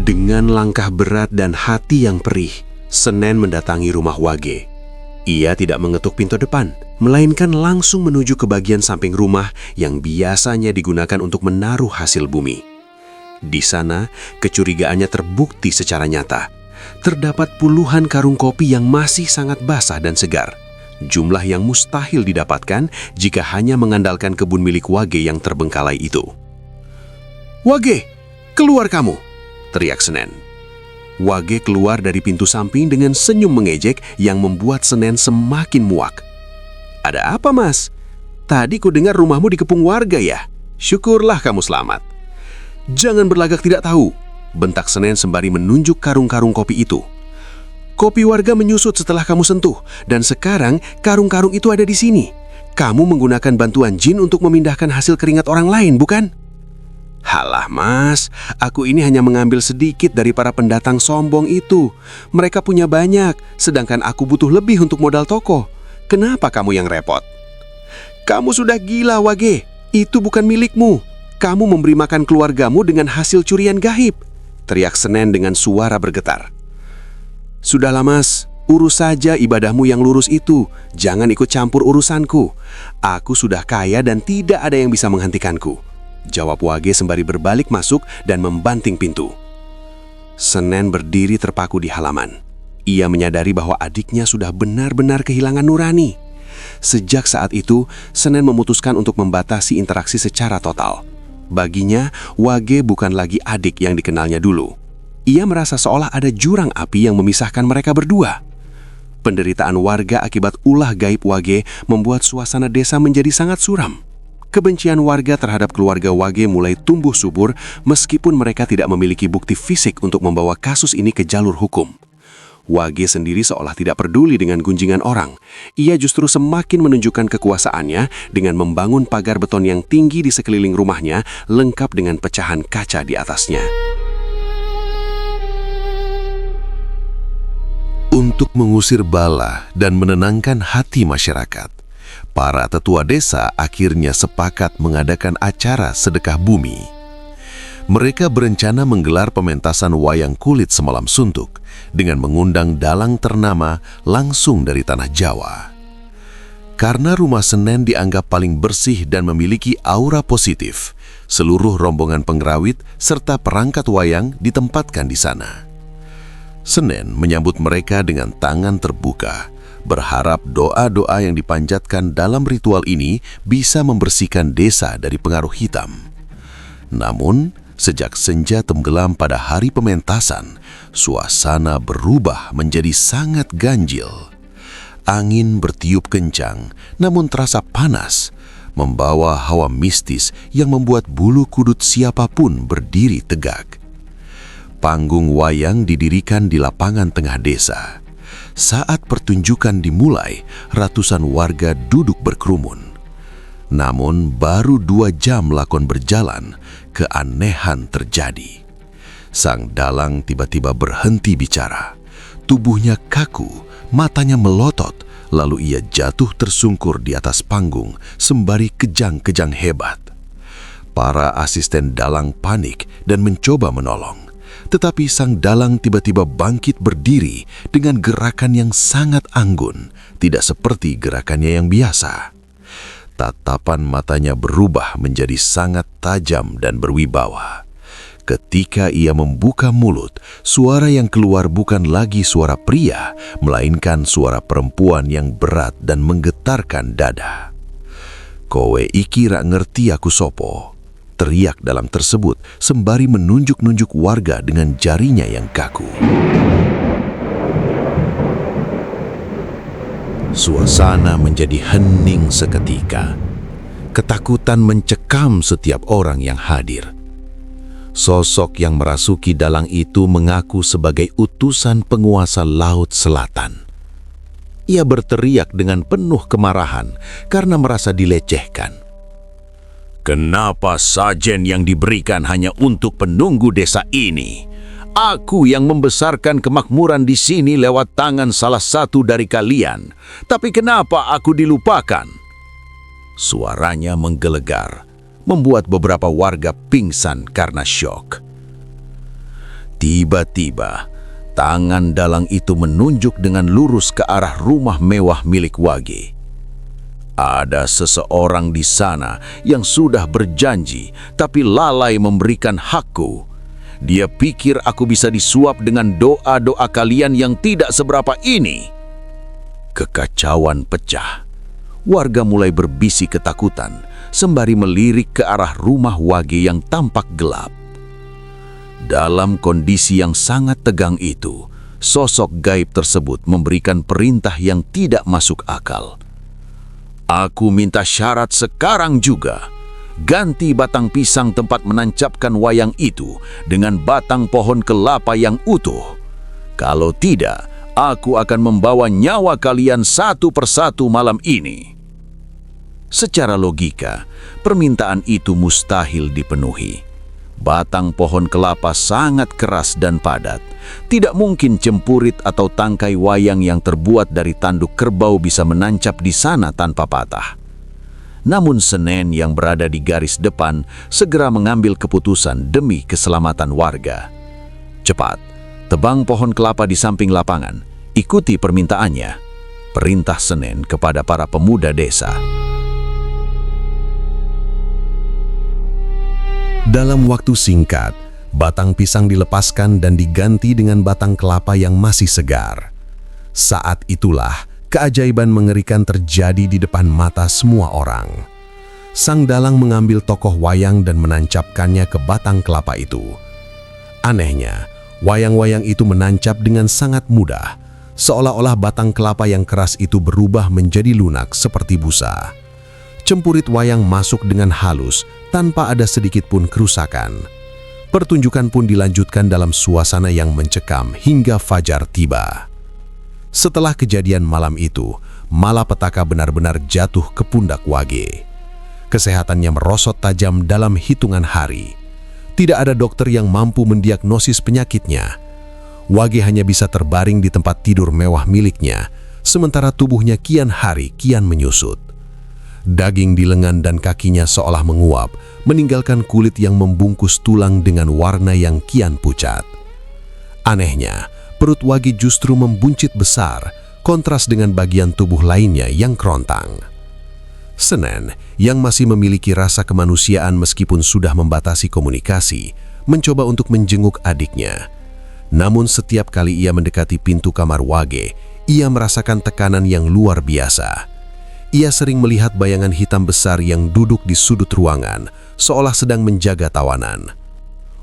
Dengan langkah berat dan hati yang perih, Senen mendatangi rumah Wage. Ia tidak mengetuk pintu depan, melainkan langsung menuju ke bagian samping rumah yang biasanya digunakan untuk menaruh hasil bumi. Di sana, kecurigaannya terbukti secara nyata. Terdapat puluhan karung kopi yang masih sangat basah dan segar. Jumlah yang mustahil didapatkan jika hanya mengandalkan kebun milik Wage yang terbengkalai itu. "Wage, keluar kamu!" teriak Senen. Wage keluar dari pintu samping dengan senyum mengejek yang membuat Senen semakin muak. "Ada apa, Mas? Tadi ku dengar rumahmu dikepung warga ya? Syukurlah kamu selamat." "Jangan berlagak tidak tahu," bentak Senen sembari menunjuk karung-karung kopi itu. "Kopi warga menyusut setelah kamu sentuh, dan sekarang karung-karung itu ada di sini. Kamu menggunakan bantuan jin untuk memindahkan hasil keringat orang lain, bukan?" "Halah Mas, aku ini hanya mengambil sedikit dari para pendatang sombong itu. Mereka punya banyak, sedangkan aku butuh lebih untuk modal toko. Kenapa kamu yang repot?" "Kamu sudah gila, Wage. Itu bukan milikmu. Kamu memberi makan keluargamu dengan hasil curian gaib," teriak Senen dengan suara bergetar. "Sudahlah Mas, urus saja ibadahmu yang lurus itu. Jangan ikut campur urusanku. Aku sudah kaya dan tidak ada yang bisa menghentikanku," jawab Wage sembari berbalik masuk dan membanting pintu. Senen berdiri terpaku di halaman. Ia menyadari bahwa adiknya sudah benar-benar kehilangan nurani. Sejak saat itu, Senen memutuskan untuk membatasi interaksi secara total. Baginya, Wage bukan lagi adik yang dikenalnya dulu. Ia merasa seolah ada jurang api yang memisahkan mereka berdua. Penderitaan warga akibat ulah gaib Wage membuat suasana desa menjadi sangat suram. Kebencian warga terhadap keluarga Wage mulai tumbuh subur meskipun mereka tidak memiliki bukti fisik untuk membawa kasus ini ke jalur hukum. Wage sendiri seolah tidak peduli dengan gunjingan orang. Ia justru semakin menunjukkan kekuasaannya dengan membangun pagar beton yang tinggi di sekeliling rumahnya, lengkap dengan pecahan kaca di atasnya. Untuk mengusir bala dan menenangkan hati masyarakat, para tetua desa akhirnya sepakat mengadakan acara sedekah bumi. Mereka berencana menggelar pementasan wayang kulit semalam suntuk dengan mengundang dalang ternama langsung dari tanah Jawa. Karena rumah Senen dianggap paling bersih dan memiliki aura positif, seluruh rombongan pengrawit serta perangkat wayang ditempatkan di sana. Senen menyambut mereka dengan tangan terbuka, berharap doa-doa yang dipanjatkan dalam ritual ini bisa membersihkan desa dari pengaruh hitam. Namun, sejak senja tenggelam pada hari pementasan, suasana berubah menjadi sangat ganjil. Angin bertiup kencang, namun terasa panas, membawa hawa mistis yang membuat bulu kudut siapapun berdiri tegak. Panggung wayang didirikan di lapangan tengah desa. Saat pertunjukan dimulai, ratusan warga duduk berkerumun. Namun baru 2 jam lakon berjalan, keanehan terjadi. Sang dalang tiba-tiba berhenti bicara. Tubuhnya kaku, matanya melotot, lalu ia jatuh tersungkur di atas panggung sembari kejang-kejang hebat. Para asisten dalang panik dan mencoba menolong. Tetapi sang dalang tiba-tiba bangkit berdiri dengan gerakan yang sangat anggun, tidak seperti gerakannya yang biasa. Tatapan matanya berubah menjadi sangat tajam dan berwibawa. Ketika ia membuka mulut, suara yang keluar bukan lagi suara pria, melainkan suara perempuan yang berat dan menggetarkan dada. "Kowe iki rak ngerti aku sopo," teriak dalam tersebut sembari menunjuk-nunjuk warga dengan jarinya yang kaku. Suasana menjadi hening seketika. Ketakutan mencekam setiap orang yang hadir. Sosok yang merasuki dalang itu mengaku sebagai utusan penguasa Laut Selatan. Ia berteriak dengan penuh kemarahan karena merasa dilecehkan. "Kenapa sajen yang diberikan hanya untuk penunggu desa ini? Aku yang membesarkan kemakmuran di sini lewat tangan salah satu dari kalian. Tapi kenapa aku dilupakan?" Suaranya menggelegar, membuat beberapa warga pingsan karena syok. Tiba-tiba, tangan dalang itu menunjuk dengan lurus ke arah rumah mewah milik Wage. Ada seseorang di sana yang sudah berjanji, tapi lalai memberikan hakku. Dia pikir aku bisa disuap dengan doa-doa kalian yang tidak seberapa ini. Kekacauan pecah. Warga mulai berbisik ketakutan, sembari melirik ke arah rumah Wage yang tampak gelap. Dalam kondisi yang sangat tegang itu, sosok gaib tersebut memberikan perintah yang tidak masuk akal. Aku minta syarat sekarang juga. Ganti batang pisang tempat menancapkan wayang itu dengan batang pohon kelapa yang utuh. Kalau tidak, aku akan membawa nyawa kalian satu persatu malam ini. Secara logika, permintaan itu mustahil dipenuhi. Batang pohon kelapa sangat keras dan padat. Tidak mungkin cempurit atau tangkai wayang yang terbuat dari tanduk kerbau bisa menancap di sana tanpa patah. Namun Senen yang berada di garis depan segera mengambil keputusan demi keselamatan warga. Cepat, tebang pohon kelapa di samping lapangan. Ikuti permintaannya. Perintah Senen kepada para pemuda desa. Dalam waktu singkat, batang pisang dilepaskan dan diganti dengan batang kelapa yang masih segar. Saat itulah keajaiban mengerikan terjadi di depan mata semua orang. Sang dalang mengambil tokoh wayang dan menancapkannya ke batang kelapa itu. Anehnya, wayang-wayang itu menancap dengan sangat mudah, seolah-olah batang kelapa yang keras itu berubah menjadi lunak seperti busa. Cempurit wayang masuk dengan halus tanpa ada sedikit pun kerusakan. Pertunjukan pun dilanjutkan dalam suasana yang mencekam hingga fajar tiba. Setelah kejadian malam itu, malapetaka benar-benar jatuh ke pundak Wage. Kesehatannya merosot tajam dalam hitungan hari. Tidak ada dokter yang mampu mendiagnosis penyakitnya. Wage hanya bisa terbaring di tempat tidur mewah miliknya, sementara tubuhnya kian hari kian menyusut. Daging di lengan dan kakinya seolah menguap, meninggalkan kulit yang membungkus tulang dengan warna yang kian pucat. Anehnya, perut Wage justru membuncit besar, kontras dengan bagian tubuh lainnya yang kerontang. Senen, yang masih memiliki rasa kemanusiaan meskipun sudah membatasi komunikasi, mencoba untuk menjenguk adiknya. Namun setiap kali ia mendekati pintu kamar Wage, ia merasakan tekanan yang luar biasa. Ia sering melihat bayangan hitam besar yang duduk di sudut ruangan, seolah sedang menjaga tawanan.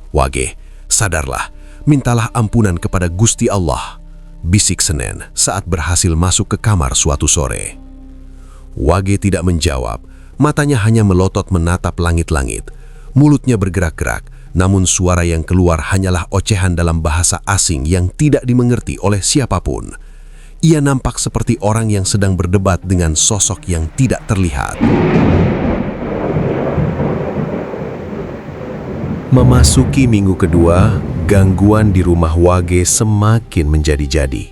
"Wage, sadarlah. Mintalah ampunan kepada Gusti Allah," bisik Senen saat berhasil masuk ke kamar suatu sore. Wage tidak menjawab, matanya hanya melotot menatap langit-langit. Mulutnya bergerak-gerak, namun suara yang keluar hanyalah ocehan dalam bahasa asing yang tidak dimengerti oleh siapapun. Ia nampak seperti orang yang sedang berdebat dengan sosok yang tidak terlihat. Memasuki minggu kedua, gangguan di rumah Wage semakin menjadi-jadi.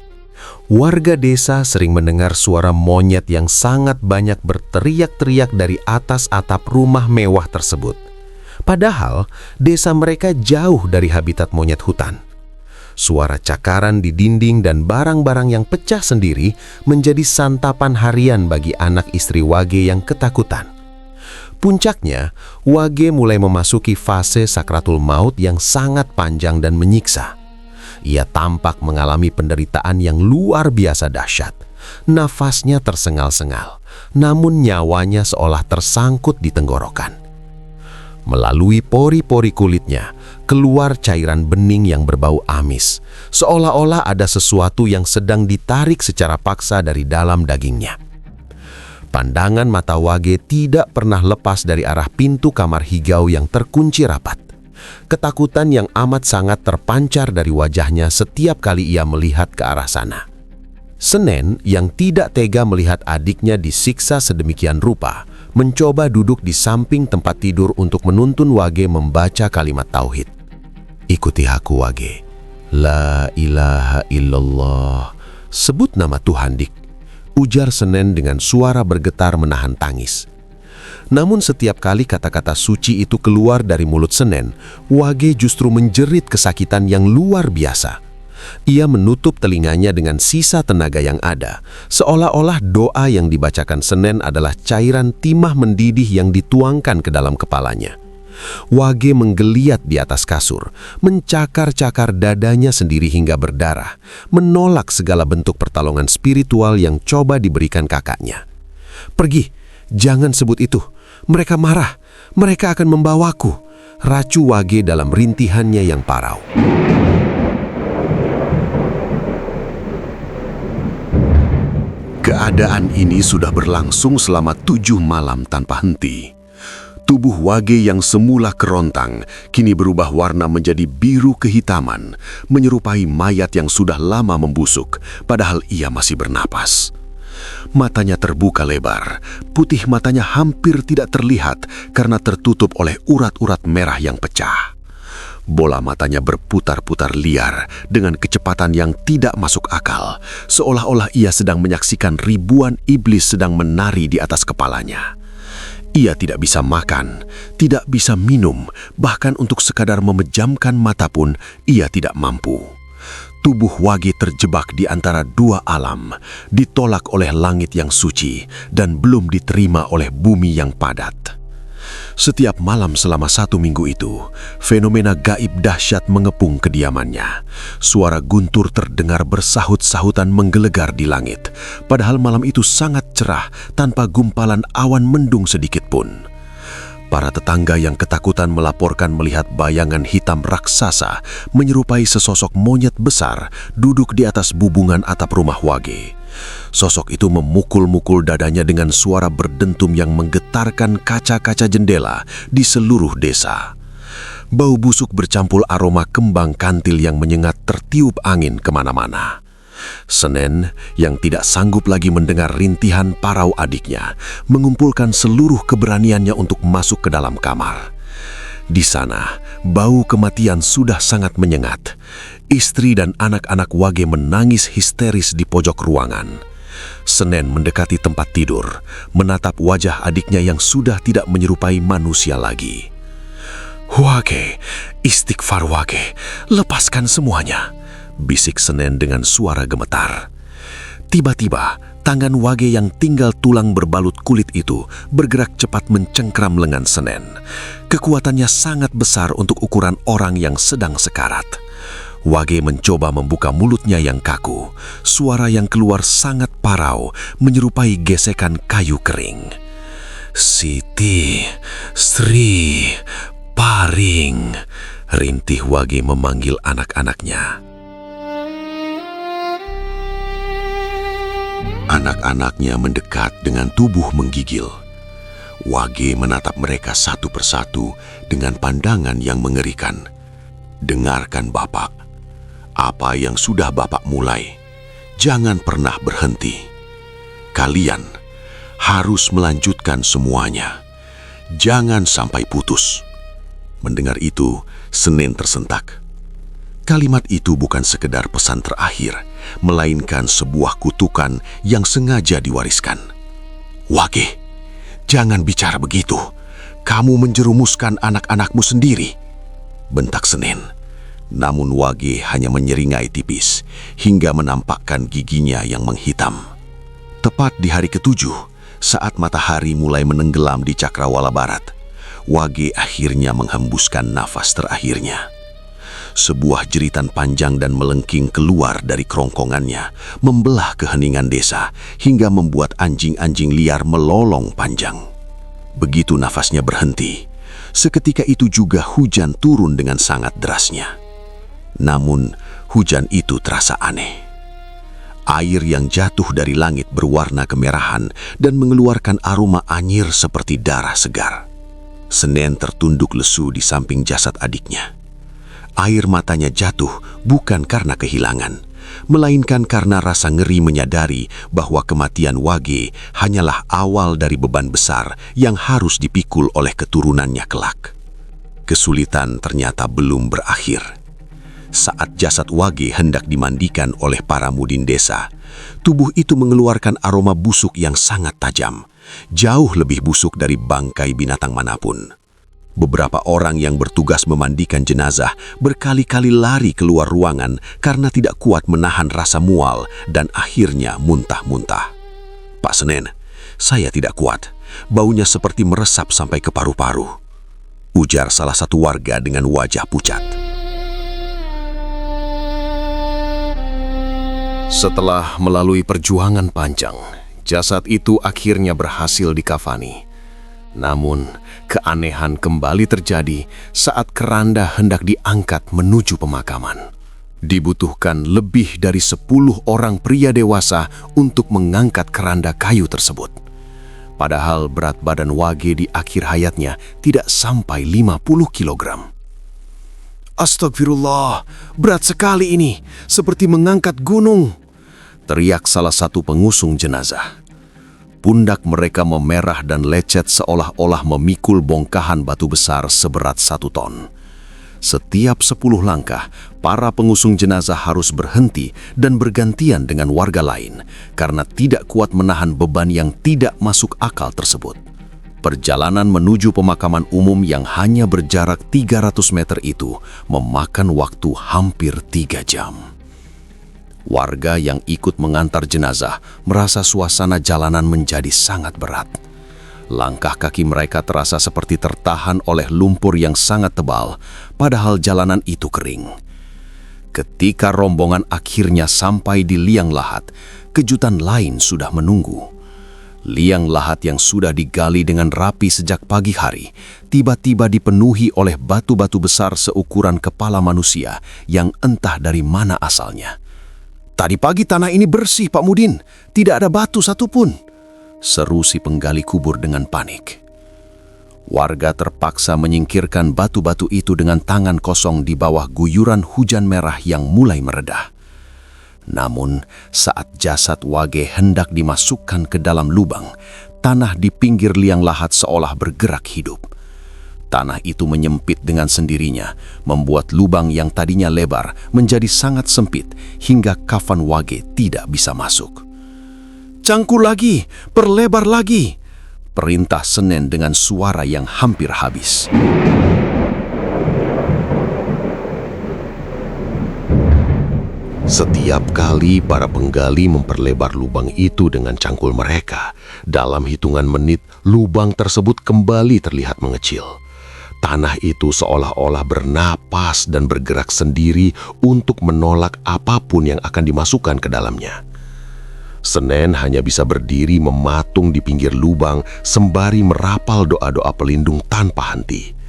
Warga desa sering mendengar suara monyet yang sangat banyak berteriak-teriak dari atas atap rumah mewah tersebut. Padahal, desa mereka jauh dari habitat monyet hutan. Suara cakaran di dinding dan barang-barang yang pecah sendiri menjadi santapan harian bagi anak istri Wage yang ketakutan. Puncaknya, Wage mulai memasuki fase sakratul maut yang sangat panjang dan menyiksa. Ia tampak mengalami penderitaan yang luar biasa dahsyat. Nafasnya tersengal-sengal, namun nyawanya seolah tersangkut di tenggorokan. Melalui pori-pori kulitnya, keluar cairan bening yang berbau amis, seolah-olah ada sesuatu yang sedang ditarik secara paksa dari dalam dagingnya. Pandangan mata Wage tidak pernah lepas dari arah pintu kamar hijau yang terkunci rapat. Ketakutan yang amat sangat terpancar dari wajahnya setiap kali ia melihat ke arah sana. Senen yang tidak tega melihat adiknya disiksa sedemikian rupa, mencoba duduk di samping tempat tidur untuk menuntun Wage membaca kalimat tauhid. "Ikuti aku, Wage. La ilaha illallah. Sebut nama Tuhan, Dik," ujar Senen dengan suara bergetar menahan tangis. Namun setiap kali kata-kata suci itu keluar dari mulut Senen, Wage justru menjerit kesakitan yang luar biasa. Ia menutup telinganya dengan sisa tenaga yang ada, seolah-olah doa yang dibacakan Senen adalah cairan timah mendidih yang dituangkan ke dalam kepalanya. Wage menggeliat di atas kasur, mencakar-cakar dadanya sendiri hingga berdarah, menolak segala bentuk pertolongan spiritual yang coba diberikan kakaknya. "Pergi, jangan sebut itu. Mereka marah. Mereka akan membawaku," racu Wage dalam rintihannya yang parau. Keadaan ini sudah berlangsung selama 7 malam tanpa henti. Tubuh Wage yang semula kerontang kini berubah warna menjadi biru kehitaman, menyerupai mayat yang sudah lama membusuk, padahal ia masih bernapas. Matanya terbuka lebar, putih matanya hampir tidak terlihat karena tertutup oleh urat-urat merah yang pecah. Bola matanya berputar-putar liar dengan kecepatan yang tidak masuk akal, seolah-olah ia sedang menyaksikan ribuan iblis sedang menari di atas kepalanya. Ia tidak bisa makan, tidak bisa minum, bahkan untuk sekadar memejamkan mata pun ia tidak mampu. Tubuh Wage terjebak di antara dua alam, ditolak oleh langit yang suci dan belum diterima oleh bumi yang padat. Setiap malam selama 1 minggu itu, fenomena gaib dahsyat mengepung kediamannya. Suara guntur terdengar bersahut-sahutan menggelegar di langit, padahal malam itu sangat cerah tanpa gumpalan awan mendung sedikit pun. Para tetangga yang ketakutan melaporkan melihat bayangan hitam raksasa menyerupai sesosok monyet besar duduk di atas bubungan atap rumah Wage. Sosok itu memukul-mukul dadanya dengan suara berdentum yang menggetarkan kaca-kaca jendela di seluruh desa. Bau busuk bercampur aroma kembang kantil yang menyengat tertiup angin kemana-mana. Senen yang tidak sanggup lagi mendengar rintihan parau adiknya, mengumpulkan seluruh keberaniannya untuk masuk ke dalam kamar. Di sana, bau kematian sudah sangat menyengat. Istri dan anak-anak Wage menangis histeris di pojok ruangan. Senen mendekati tempat tidur, menatap wajah adiknya yang sudah tidak menyerupai manusia lagi. "Wage, istighfar Wage, lepaskan semuanya," bisik Senen dengan suara gemetar. Tiba-tiba, tangan Wage yang tinggal tulang berbalut kulit itu bergerak cepat mencengkram lengan Senen. Kekuatannya sangat besar untuk ukuran orang yang sedang sekarat. Wage mencoba membuka mulutnya yang kaku. Suara yang keluar sangat parau, menyerupai gesekan kayu kering. "Siti, Sri, Paring," rintih Wage memanggil anak-anaknya. Anak-anaknya mendekat dengan tubuh menggigil. Wage menatap mereka satu persatu dengan pandangan yang mengerikan. "Dengarkan Bapak. Apa yang sudah Bapak mulai, jangan pernah berhenti. Kalian harus melanjutkan semuanya. Jangan sampai putus." Mendengar itu, Senen tersentak. Kalimat itu bukan sekedar pesan terakhir, melainkan sebuah kutukan yang sengaja diwariskan. "Wage, jangan bicara begitu. Kamu menjerumuskan anak-anakmu sendiri," bentak Senen. Namun Wage hanya menyeringai tipis hingga menampakkan giginya yang menghitam. Tepat di hari ke-7, saat matahari mulai menenggelam di cakrawala barat, Wage akhirnya menghembuskan nafas terakhirnya. Sebuah jeritan panjang dan melengking keluar dari kerongkongannya, membelah keheningan desa hingga membuat anjing-anjing liar melolong panjang. Begitu nafasnya berhenti, seketika itu juga hujan turun dengan sangat derasnya. Namun, hujan itu terasa aneh. Air yang jatuh dari langit berwarna kemerahan dan mengeluarkan aroma anyir seperti darah segar. Senen tertunduk lesu di samping jasad adiknya. Air matanya jatuh bukan karena kehilangan, melainkan karena rasa ngeri menyadari bahwa kematian Wage hanyalah awal dari beban besar yang harus dipikul oleh keturunannya kelak. Kesulitan ternyata belum berakhir. Saat jasad Wage hendak dimandikan oleh para mudin desa, tubuh itu mengeluarkan aroma busuk yang sangat tajam, jauh lebih busuk dari bangkai binatang manapun. Beberapa orang yang bertugas memandikan jenazah berkali-kali lari keluar ruangan karena tidak kuat menahan rasa mual dan akhirnya muntah-muntah. "Pak Senen, saya tidak kuat. Baunya seperti meresap sampai ke paru-paru," ujar salah satu warga dengan wajah pucat. Setelah melalui perjuangan panjang, jasad itu akhirnya berhasil dikafani. Namun, keanehan kembali terjadi saat keranda hendak diangkat menuju pemakaman. Dibutuhkan lebih dari 10 orang pria dewasa untuk mengangkat keranda kayu tersebut. Padahal berat badan Wage di akhir hayatnya tidak sampai 50 kilogram. "Astagfirullah, berat sekali ini, seperti mengangkat gunung," teriak salah satu pengusung jenazah. Pundak mereka memerah dan lecet seolah-olah memikul bongkahan batu besar seberat 1 ton. Setiap 10 langkah, para pengusung jenazah harus berhenti dan bergantian dengan warga lain karena tidak kuat menahan beban yang tidak masuk akal tersebut. Perjalanan menuju pemakaman umum yang hanya berjarak 300 meter itu memakan waktu hampir 3 jam. Warga yang ikut mengantar jenazah merasa suasana jalanan menjadi sangat berat. Langkah kaki mereka terasa seperti tertahan oleh lumpur yang sangat tebal, padahal jalanan itu kering. Ketika rombongan akhirnya sampai di liang lahat, kejutan lain sudah menunggu. Liang lahat yang sudah digali dengan rapi sejak pagi hari, tiba-tiba dipenuhi oleh batu-batu besar seukuran kepala manusia yang entah dari mana asalnya. "Tadi pagi tanah ini bersih, Pak Mudin. Tidak ada batu satupun," seru si penggali kubur dengan panik. Warga terpaksa menyingkirkan batu-batu itu dengan tangan kosong di bawah guyuran hujan merah yang mulai meredah. Namun, saat jasad Wage hendak dimasukkan ke dalam lubang, tanah di pinggir liang lahat seolah bergerak hidup. Tanah itu menyempit dengan sendirinya, membuat lubang yang tadinya lebar menjadi sangat sempit hingga kafan Wage tidak bisa masuk. "Cangkul lagi, perlebar lagi," perintah Senen dengan suara yang hampir habis. Setiap kali para penggali memperlebar lubang itu dengan cangkul mereka, dalam hitungan menit lubang tersebut kembali terlihat mengecil. Tanah itu seolah-olah bernapas dan bergerak sendiri untuk menolak apapun yang akan dimasukkan ke dalamnya. Senen hanya bisa berdiri mematung di pinggir lubang sembari merapal doa-doa pelindung tanpa henti.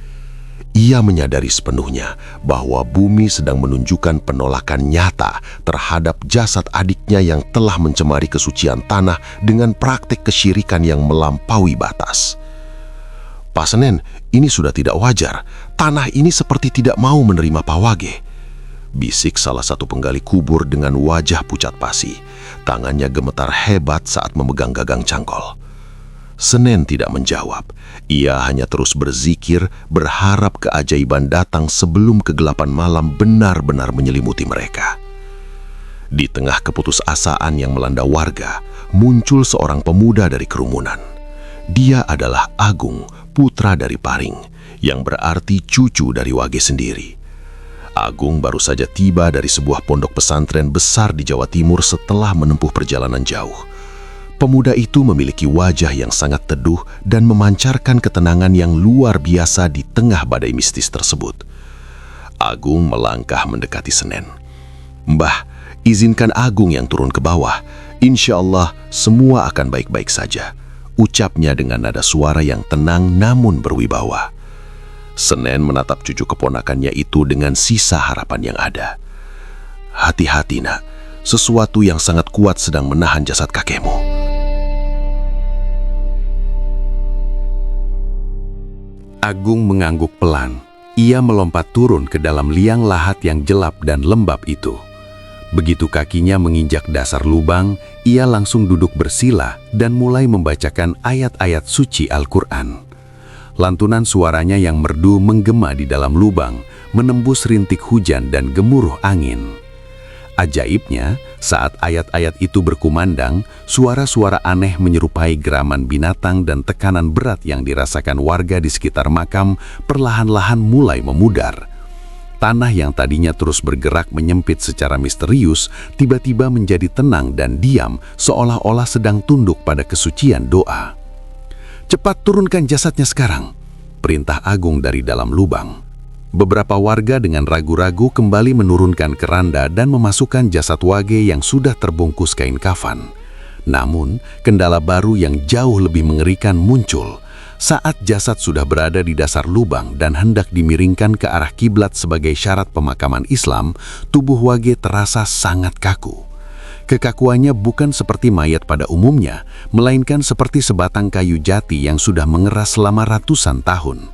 Ia menyadari sepenuhnya bahwa bumi sedang menunjukkan penolakan nyata terhadap jasad adiknya yang telah mencemari kesucian tanah dengan praktik kesyirikan yang melampaui batas. "Pak Senen, ini sudah tidak wajar. Tanah ini seperti tidak mau menerima Pak Wage," bisik salah satu penggali kubur dengan wajah pucat pasi. Tangannya gemetar hebat saat memegang gagang cangkol. Senen tidak menjawab. Ia hanya terus berzikir, berharap keajaiban datang sebelum kegelapan malam benar-benar menyelimuti mereka. Di tengah keputusasaan yang melanda warga, muncul seorang pemuda dari kerumunan. Dia adalah Agung, putra dari Paring, yang berarti cucu dari Wage sendiri. Agung baru saja tiba dari sebuah pondok pesantren besar di Jawa Timur setelah menempuh perjalanan jauh. Pemuda itu memiliki wajah yang sangat teduh dan memancarkan ketenangan yang luar biasa di tengah badai mistis tersebut. Agung melangkah mendekati Senen. "Mbah, izinkan Agung yang turun ke bawah. Insya Allah semua akan baik-baik saja," ucapnya dengan nada suara yang tenang namun berwibawa. Senen menatap cucu keponakannya itu dengan sisa harapan yang ada. "Hati-hati nak, sesuatu yang sangat kuat sedang menahan jasad kakekmu." Agung mengangguk pelan. Ia melompat turun ke dalam liang lahat yang gelap dan lembab itu. Begitu kakinya menginjak dasar lubang, ia langsung duduk bersila dan mulai membacakan ayat-ayat suci Al-Quran. Lantunan suaranya yang merdu menggema di dalam lubang, menembus rintik hujan dan gemuruh angin. Ajaibnya, saat ayat-ayat itu berkumandang, suara-suara aneh menyerupai geraman binatang dan tekanan berat yang dirasakan warga di sekitar makam perlahan-lahan mulai memudar. Tanah yang tadinya terus bergerak menyempit secara misterius, tiba-tiba menjadi tenang dan diam seolah-olah sedang tunduk pada kesucian doa. "Cepat turunkan jasadnya sekarang," perintah agung dari dalam lubang. Beberapa warga dengan ragu-ragu kembali menurunkan keranda dan memasukkan jasad Wage yang sudah terbungkus kain kafan. Namun, kendala baru yang jauh lebih mengerikan muncul. Saat jasad sudah berada di dasar lubang dan hendak dimiringkan ke arah kiblat sebagai syarat pemakaman Islam, tubuh Wage terasa sangat kaku. Kekakuannya bukan seperti mayat pada umumnya, melainkan seperti sebatang kayu jati yang sudah mengeras selama ratusan tahun.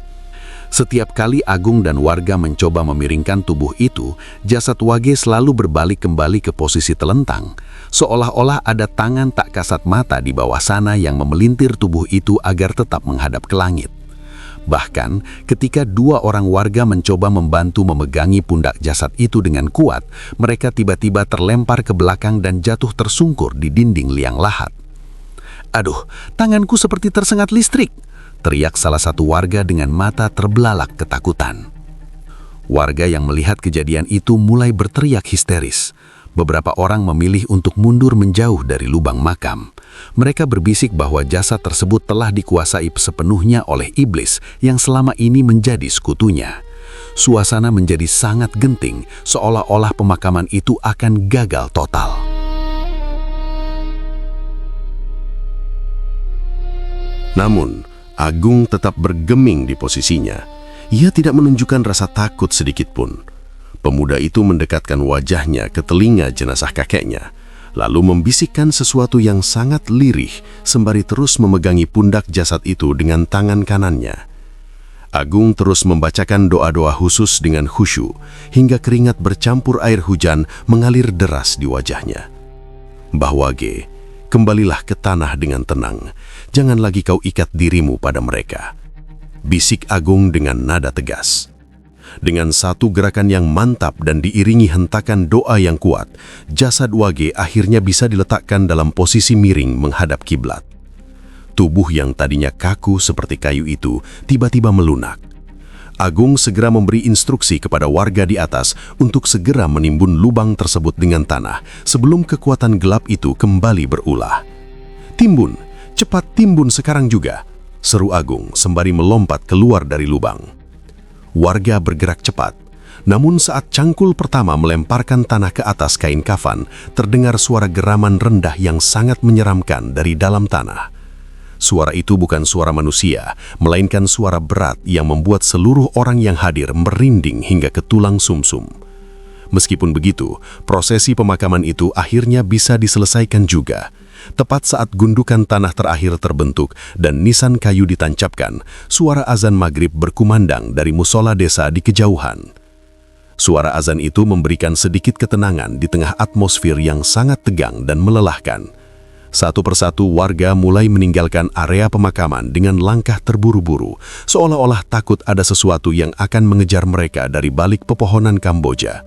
Setiap kali Agung dan warga mencoba memiringkan tubuh itu, jasad Wage selalu berbalik kembali ke posisi telentang, seolah-olah ada tangan tak kasat mata di bawah sana yang memelintir tubuh itu agar tetap menghadap ke langit. Bahkan, ketika dua orang warga mencoba membantu memegangi pundak jasad itu dengan kuat, mereka tiba-tiba terlempar ke belakang dan jatuh tersungkur di dinding liang lahat. "Aduh, tanganku seperti tersengat listrik!" teriak salah satu warga dengan mata terbelalak ketakutan. Warga yang melihat kejadian itu mulai berteriak histeris. Beberapa orang memilih untuk mundur menjauh dari lubang makam. Mereka berbisik bahwa jasad tersebut telah dikuasai sepenuhnya oleh iblis yang selama ini menjadi sekutunya. Suasana menjadi sangat genting, seolah-olah pemakaman itu akan gagal total. Namun, Agung tetap bergeming di posisinya. Ia tidak menunjukkan rasa takut sedikit pun. Pemuda itu mendekatkan wajahnya ke telinga jenazah kakeknya, lalu membisikkan sesuatu yang sangat lirih sembari terus memegangi pundak jasad itu dengan tangan kanannya. Agung terus membacakan doa-doa khusus dengan khusyuk hingga keringat bercampur air hujan mengalir deras di wajahnya. "Mbah Wage, kembalilah ke tanah dengan tenang. Jangan lagi kau ikat dirimu pada mereka," bisik Agung dengan nada tegas. Dengan satu gerakan yang mantap dan diiringi hentakan doa yang kuat, jasad Wage akhirnya bisa diletakkan dalam posisi miring menghadap kiblat. Tubuh yang tadinya kaku seperti kayu itu tiba-tiba melunak. Agung segera memberi instruksi kepada warga di atas untuk segera menimbun lubang tersebut dengan tanah sebelum kekuatan gelap itu kembali berulah. "Timbun, cepat timbun sekarang juga," seru Agung sembari melompat keluar dari lubang. Warga bergerak cepat, namun saat cangkul pertama melemparkan tanah ke atas kain kafan, terdengar suara geraman rendah yang sangat menyeramkan dari dalam tanah. Suara itu bukan suara manusia, melainkan suara berat yang membuat seluruh orang yang hadir merinding hingga ke tulang sumsum. Meskipun begitu, prosesi pemakaman itu akhirnya bisa diselesaikan juga. Tepat saat gundukan tanah terakhir terbentuk dan nisan kayu ditancapkan, suara azan maghrib berkumandang dari musola desa di kejauhan. Suara azan itu memberikan sedikit ketenangan di tengah atmosfer yang sangat tegang dan melelahkan. Satu persatu warga mulai meninggalkan area pemakaman dengan langkah terburu-buru, seolah-olah takut ada sesuatu yang akan mengejar mereka dari balik pepohonan Kamboja.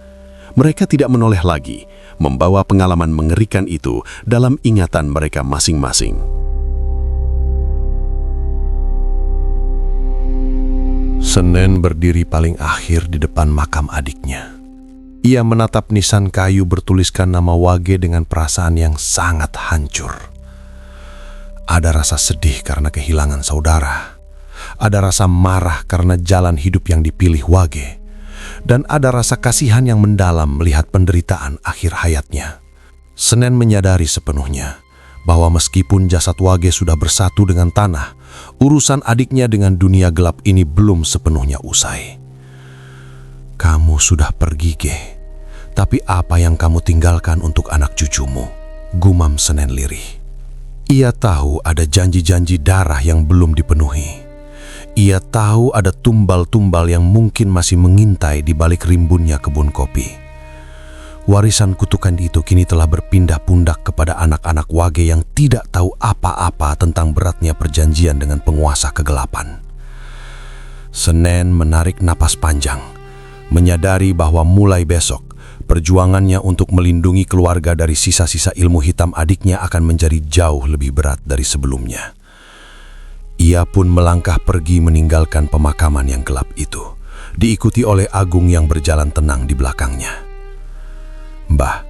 Mereka tidak menoleh lagi, membawa pengalaman mengerikan itu dalam ingatan mereka masing-masing. Senen berdiri paling akhir di depan makam adiknya. Ia menatap nisan kayu bertuliskan nama Wage dengan perasaan yang sangat hancur. Ada rasa sedih karena kehilangan saudara. Ada rasa marah karena jalan hidup yang dipilih Wage. Dan ada rasa kasihan yang mendalam melihat penderitaan akhir hayatnya. Senen menyadari sepenuhnya bahwa meskipun jasad Wage sudah bersatu dengan tanah, urusan adiknya dengan dunia gelap ini belum sepenuhnya usai. "Kamu sudah pergi, Ge. Tapi apa yang kamu tinggalkan untuk anak cucumu?" gumam Senen lirih. Ia tahu ada janji-janji darah yang belum dipenuhi. Ia tahu ada tumbal-tumbal yang mungkin masih mengintai di balik rimbunnya kebun kopi. Warisan kutukan itu kini telah berpindah pundak kepada anak-anak Wage yang tidak tahu apa-apa tentang beratnya perjanjian dengan penguasa kegelapan. Senen menarik napas panjang, menyadari bahwa mulai besok perjuangannya untuk melindungi keluarga dari sisa-sisa ilmu hitam adiknya akan menjadi jauh lebih berat dari sebelumnya. Ia pun melangkah pergi meninggalkan pemakaman yang gelap itu, diikuti oleh Agung yang berjalan tenang di belakangnya. "Mbah,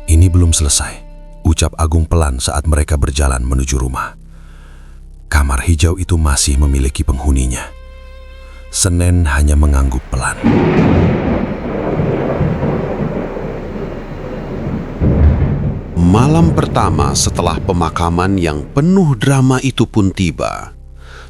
ini belum selesai," ucap Agung pelan saat mereka berjalan menuju rumah. Kamar hijau itu masih memiliki penghuninya. Senen hanya mengangguk pelan. Malam pertama setelah pemakaman yang penuh drama itu pun tiba.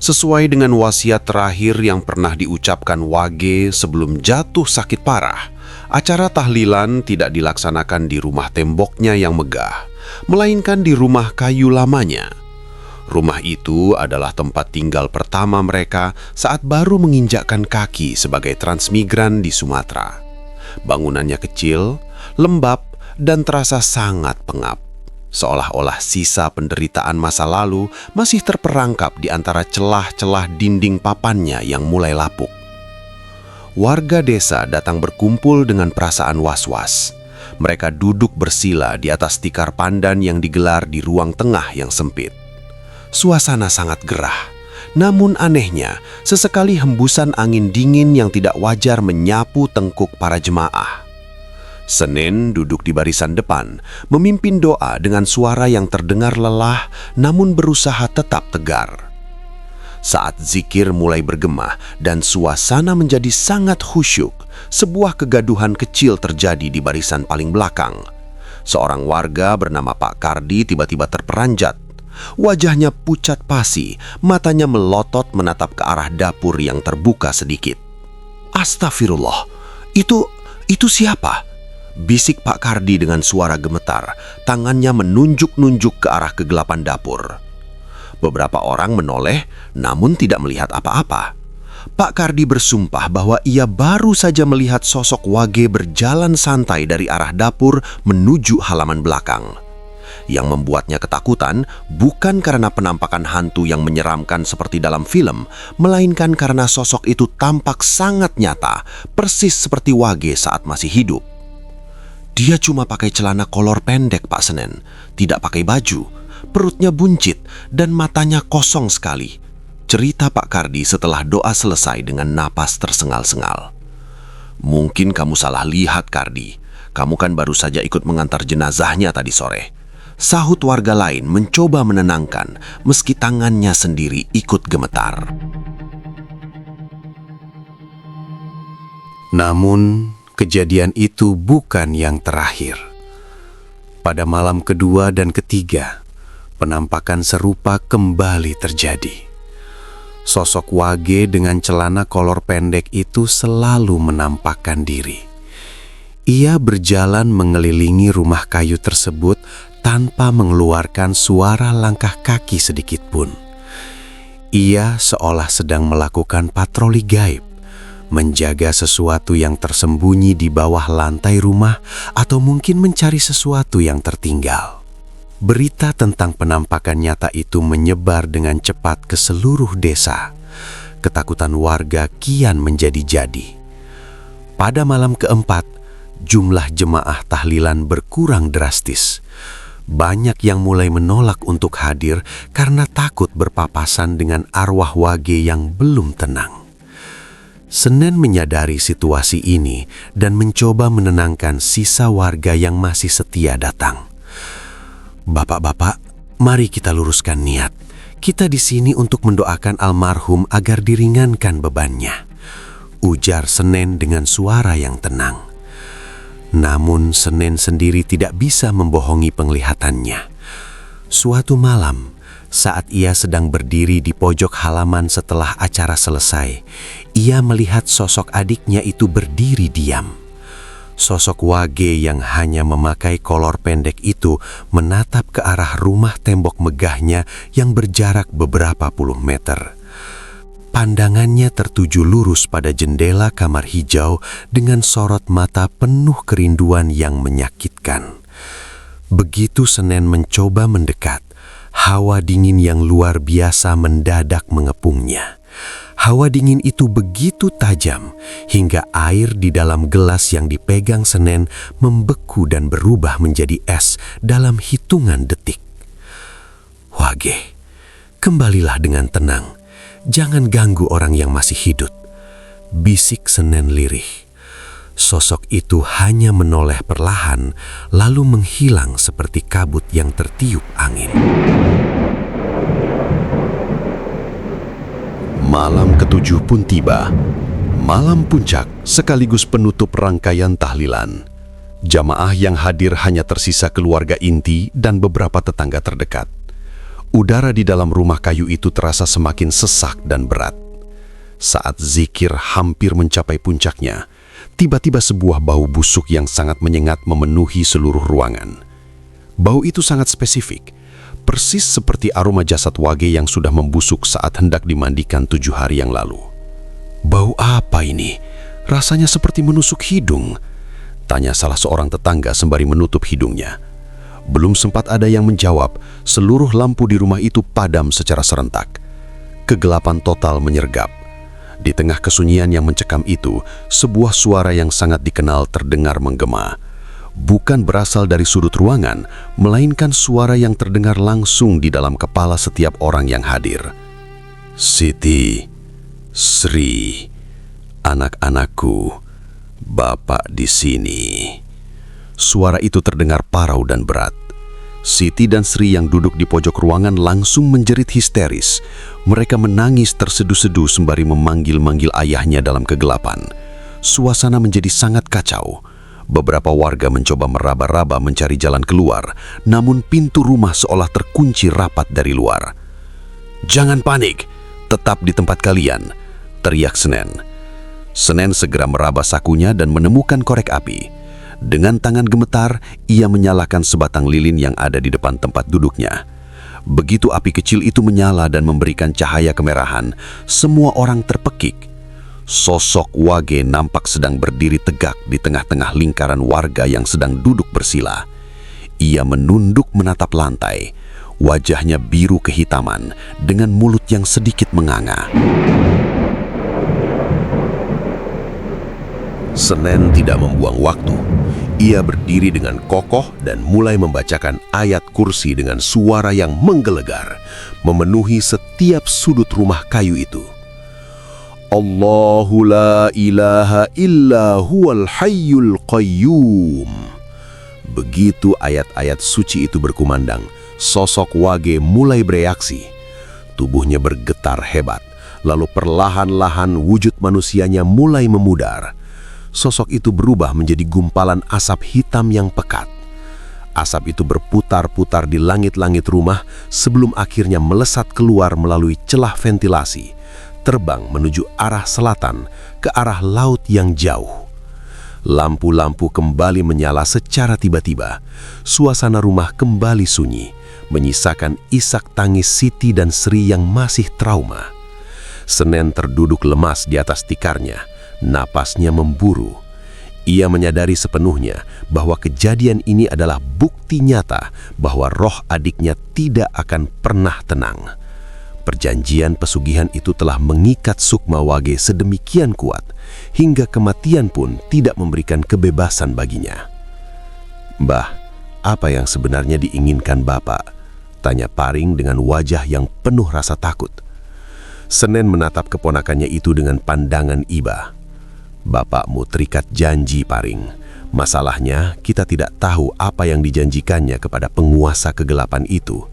Sesuai dengan wasiat terakhir yang pernah diucapkan Wage sebelum jatuh sakit parah, acara tahlilan tidak dilaksanakan di rumah temboknya yang megah, melainkan di rumah kayu lamanya. Rumah itu adalah tempat tinggal pertama mereka saat baru menginjakkan kaki sebagai transmigran di Sumatera. Bangunannya kecil, lembab, dan terasa sangat pengap. Seolah-olah sisa penderitaan masa lalu masih terperangkap di antara celah-celah dinding papannya yang mulai lapuk. Warga desa datang berkumpul dengan perasaan was-was. Mereka duduk bersila di atas tikar pandan yang digelar di ruang tengah yang sempit. Suasana sangat gerah. Namun anehnya, sesekali hembusan angin dingin yang tidak wajar menyapu tengkuk para jemaah. Senen duduk di barisan depan, memimpin doa dengan suara yang terdengar lelah namun berusaha tetap tegar. Saat zikir mulai bergema dan suasana menjadi sangat khusyuk, sebuah kegaduhan kecil terjadi di barisan paling belakang. Seorang warga bernama Pak Kardi tiba-tiba terperanjat. Wajahnya pucat pasi, matanya melotot menatap ke arah dapur yang terbuka sedikit. "Astagfirullah, itu siapa?" bisik Pak Kardi dengan suara gemetar, tangannya menunjuk-nunjuk ke arah kegelapan dapur. Beberapa orang menoleh, namun tidak melihat apa-apa. Pak Kardi bersumpah bahwa ia baru saja melihat sosok Wage berjalan santai dari arah dapur menuju halaman belakang. Yang membuatnya ketakutan bukan karena penampakan hantu yang menyeramkan seperti dalam film, melainkan karena sosok itu tampak sangat nyata, persis seperti Wage saat masih hidup. Dia cuma pakai celana kolor pendek, Pak Senen, tidak pakai baju, perutnya buncit dan matanya kosong sekali. Cerita Pak Kardi setelah doa selesai dengan napas tersengal-sengal. "Mungkin kamu salah lihat, Kardi. Kamu kan baru saja ikut mengantar jenazahnya tadi sore," sahut warga lain mencoba menenangkan meski tangannya sendiri ikut gemetar. Namun, kejadian itu bukan yang terakhir. Pada malam kedua dan ketiga, penampakan serupa kembali terjadi. Sosok Wage dengan celana kolor pendek itu selalu menampakkan diri. Ia berjalan mengelilingi rumah kayu tersebut tanpa mengeluarkan suara langkah kaki sedikit pun. Ia seolah sedang melakukan patroli gaib, menjaga sesuatu yang tersembunyi di bawah lantai rumah atau mungkin mencari sesuatu yang tertinggal. Berita tentang penampakan nyata itu menyebar dengan cepat ke seluruh desa. Ketakutan warga kian menjadi-jadi. Pada malam keempat, jumlah jemaah tahlilan berkurang drastis. Banyak yang mulai menolak untuk hadir karena takut berpapasan dengan arwah Wage yang belum tenang. Senen menyadari situasi ini dan mencoba menenangkan sisa warga yang masih setia datang. "Bapak-bapak, mari kita luruskan niat. Kita di sini untuk mendoakan almarhum agar diringankan bebannya," ujar Senen dengan suara yang tenang. Namun Senen sendiri tidak bisa membohongi penglihatannya. Suatu malam, saat ia sedang berdiri di pojok halaman setelah acara selesai, ia melihat sosok adiknya itu berdiri diam. Sosok Wage yang hanya memakai kolor pendek itu menatap ke arah rumah tembok megahnya yang berjarak beberapa puluh meter. Pandangannya tertuju lurus pada jendela kamar hijau dengan sorot mata penuh kerinduan yang menyakitkan. Begitu Senen mencoba mendekat, hawa dingin yang luar biasa mendadak mengepungnya. Hawa dingin itu begitu tajam hingga air di dalam gelas yang dipegang Senen membeku dan berubah menjadi es dalam hitungan detik. "Wage, kembalilah dengan tenang. Jangan ganggu orang yang masih hidup," bisik Senen lirih. Sosok itu hanya menoleh perlahan, lalu menghilang seperti kabut yang tertiup angin. Malam ketujuh pun tiba. Malam puncak sekaligus penutup rangkaian tahlilan. Jamaah yang hadir hanya tersisa keluarga inti dan beberapa tetangga terdekat. Udara di dalam rumah kayu itu terasa semakin sesak dan berat. Saat zikir hampir mencapai puncaknya, tiba-tiba sebuah bau busuk yang sangat menyengat memenuhi seluruh ruangan. Bau itu sangat spesifik, persis seperti aroma jasad Wage yang sudah membusuk saat hendak dimandikan 7 hari yang lalu. "Bau apa ini? Rasanya seperti menusuk hidung," tanya salah seorang tetangga sembari menutup hidungnya. Belum sempat ada yang menjawab, seluruh lampu di rumah itu padam secara serentak. Kegelapan total menyergap. Di tengah kesunyian yang mencekam itu, sebuah suara yang sangat dikenal terdengar menggema. Bukan berasal dari sudut ruangan, melainkan suara yang terdengar langsung di dalam kepala setiap orang yang hadir. "Siti, Sri, anak-anakku, Bapak di sini." Suara itu terdengar parau dan berat. Siti dan Sri yang duduk di pojok ruangan langsung menjerit histeris. Mereka menangis terseduh-seduh sembari memanggil-manggil ayahnya dalam kegelapan. Suasana menjadi sangat kacau. Beberapa warga mencoba meraba-raba mencari jalan keluar, namun pintu rumah seolah terkunci rapat dari luar. "Jangan panik, tetap di tempat kalian," teriak Senen. Senen segera meraba sakunya dan menemukan korek api. Dengan tangan gemetar, ia menyalakan sebatang lilin yang ada di depan tempat duduknya. Begitu api kecil itu menyala dan memberikan cahaya kemerahan, semua orang terpekik. Sosok Wage nampak sedang berdiri tegak di tengah-tengah lingkaran warga yang sedang duduk bersila. Ia menunduk menatap lantai, wajahnya biru kehitaman dengan mulut yang sedikit menganga. Senen tidak membuang waktu. Ia berdiri dengan kokoh dan mulai membacakan ayat kursi dengan suara yang menggelegar, memenuhi setiap sudut rumah kayu itu. "Allahu la ilaha illa huwal hayyul qayyum." Begitu ayat-ayat suci itu berkumandang, sosok Wage mulai bereaksi. Tubuhnya bergetar hebat, lalu perlahan-lahan wujud manusianya mulai memudar. Sosok itu berubah menjadi gumpalan asap hitam yang pekat. Asap itu berputar-putar di langit-langit rumah sebelum akhirnya melesat keluar melalui celah ventilasi, terbang menuju arah selatan ke arah laut yang jauh. Lampu-lampu kembali menyala secara tiba-tiba. Suasana rumah kembali sunyi, menyisakan isak tangis Siti dan Sri yang masih trauma. Senen terduduk lemas di atas tikarnya. Napasnya memburu. Ia menyadari sepenuhnya bahwa kejadian ini adalah bukti nyata bahwa roh adiknya tidak akan pernah tenang. Perjanjian pesugihan itu telah mengikat Sukma Wage sedemikian kuat, hingga kematian pun tidak memberikan kebebasan baginya. "Mbah, apa yang sebenarnya diinginkan Bapak?" tanya Paring dengan wajah yang penuh rasa takut. Senen menatap keponakannya itu dengan pandangan iba. "Bapakmu terikat janji, Paring. Masalahnya, kita tidak tahu apa yang dijanjikannya kepada penguasa kegelapan itu.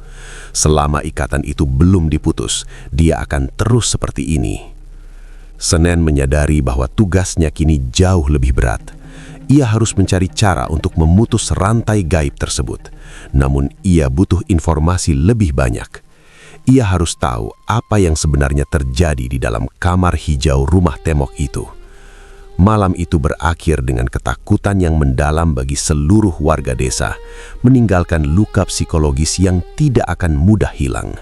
Selama ikatan itu belum diputus, dia akan terus seperti ini." Senen menyadari bahwa tugasnya kini jauh lebih berat. Ia harus mencari cara untuk memutus rantai gaib tersebut. Namun ia butuh informasi lebih banyak. Ia harus tahu apa yang sebenarnya terjadi di dalam kamar hijau rumah Temok itu. Malam itu berakhir dengan ketakutan yang mendalam bagi seluruh warga desa, meninggalkan luka psikologis yang tidak akan mudah hilang.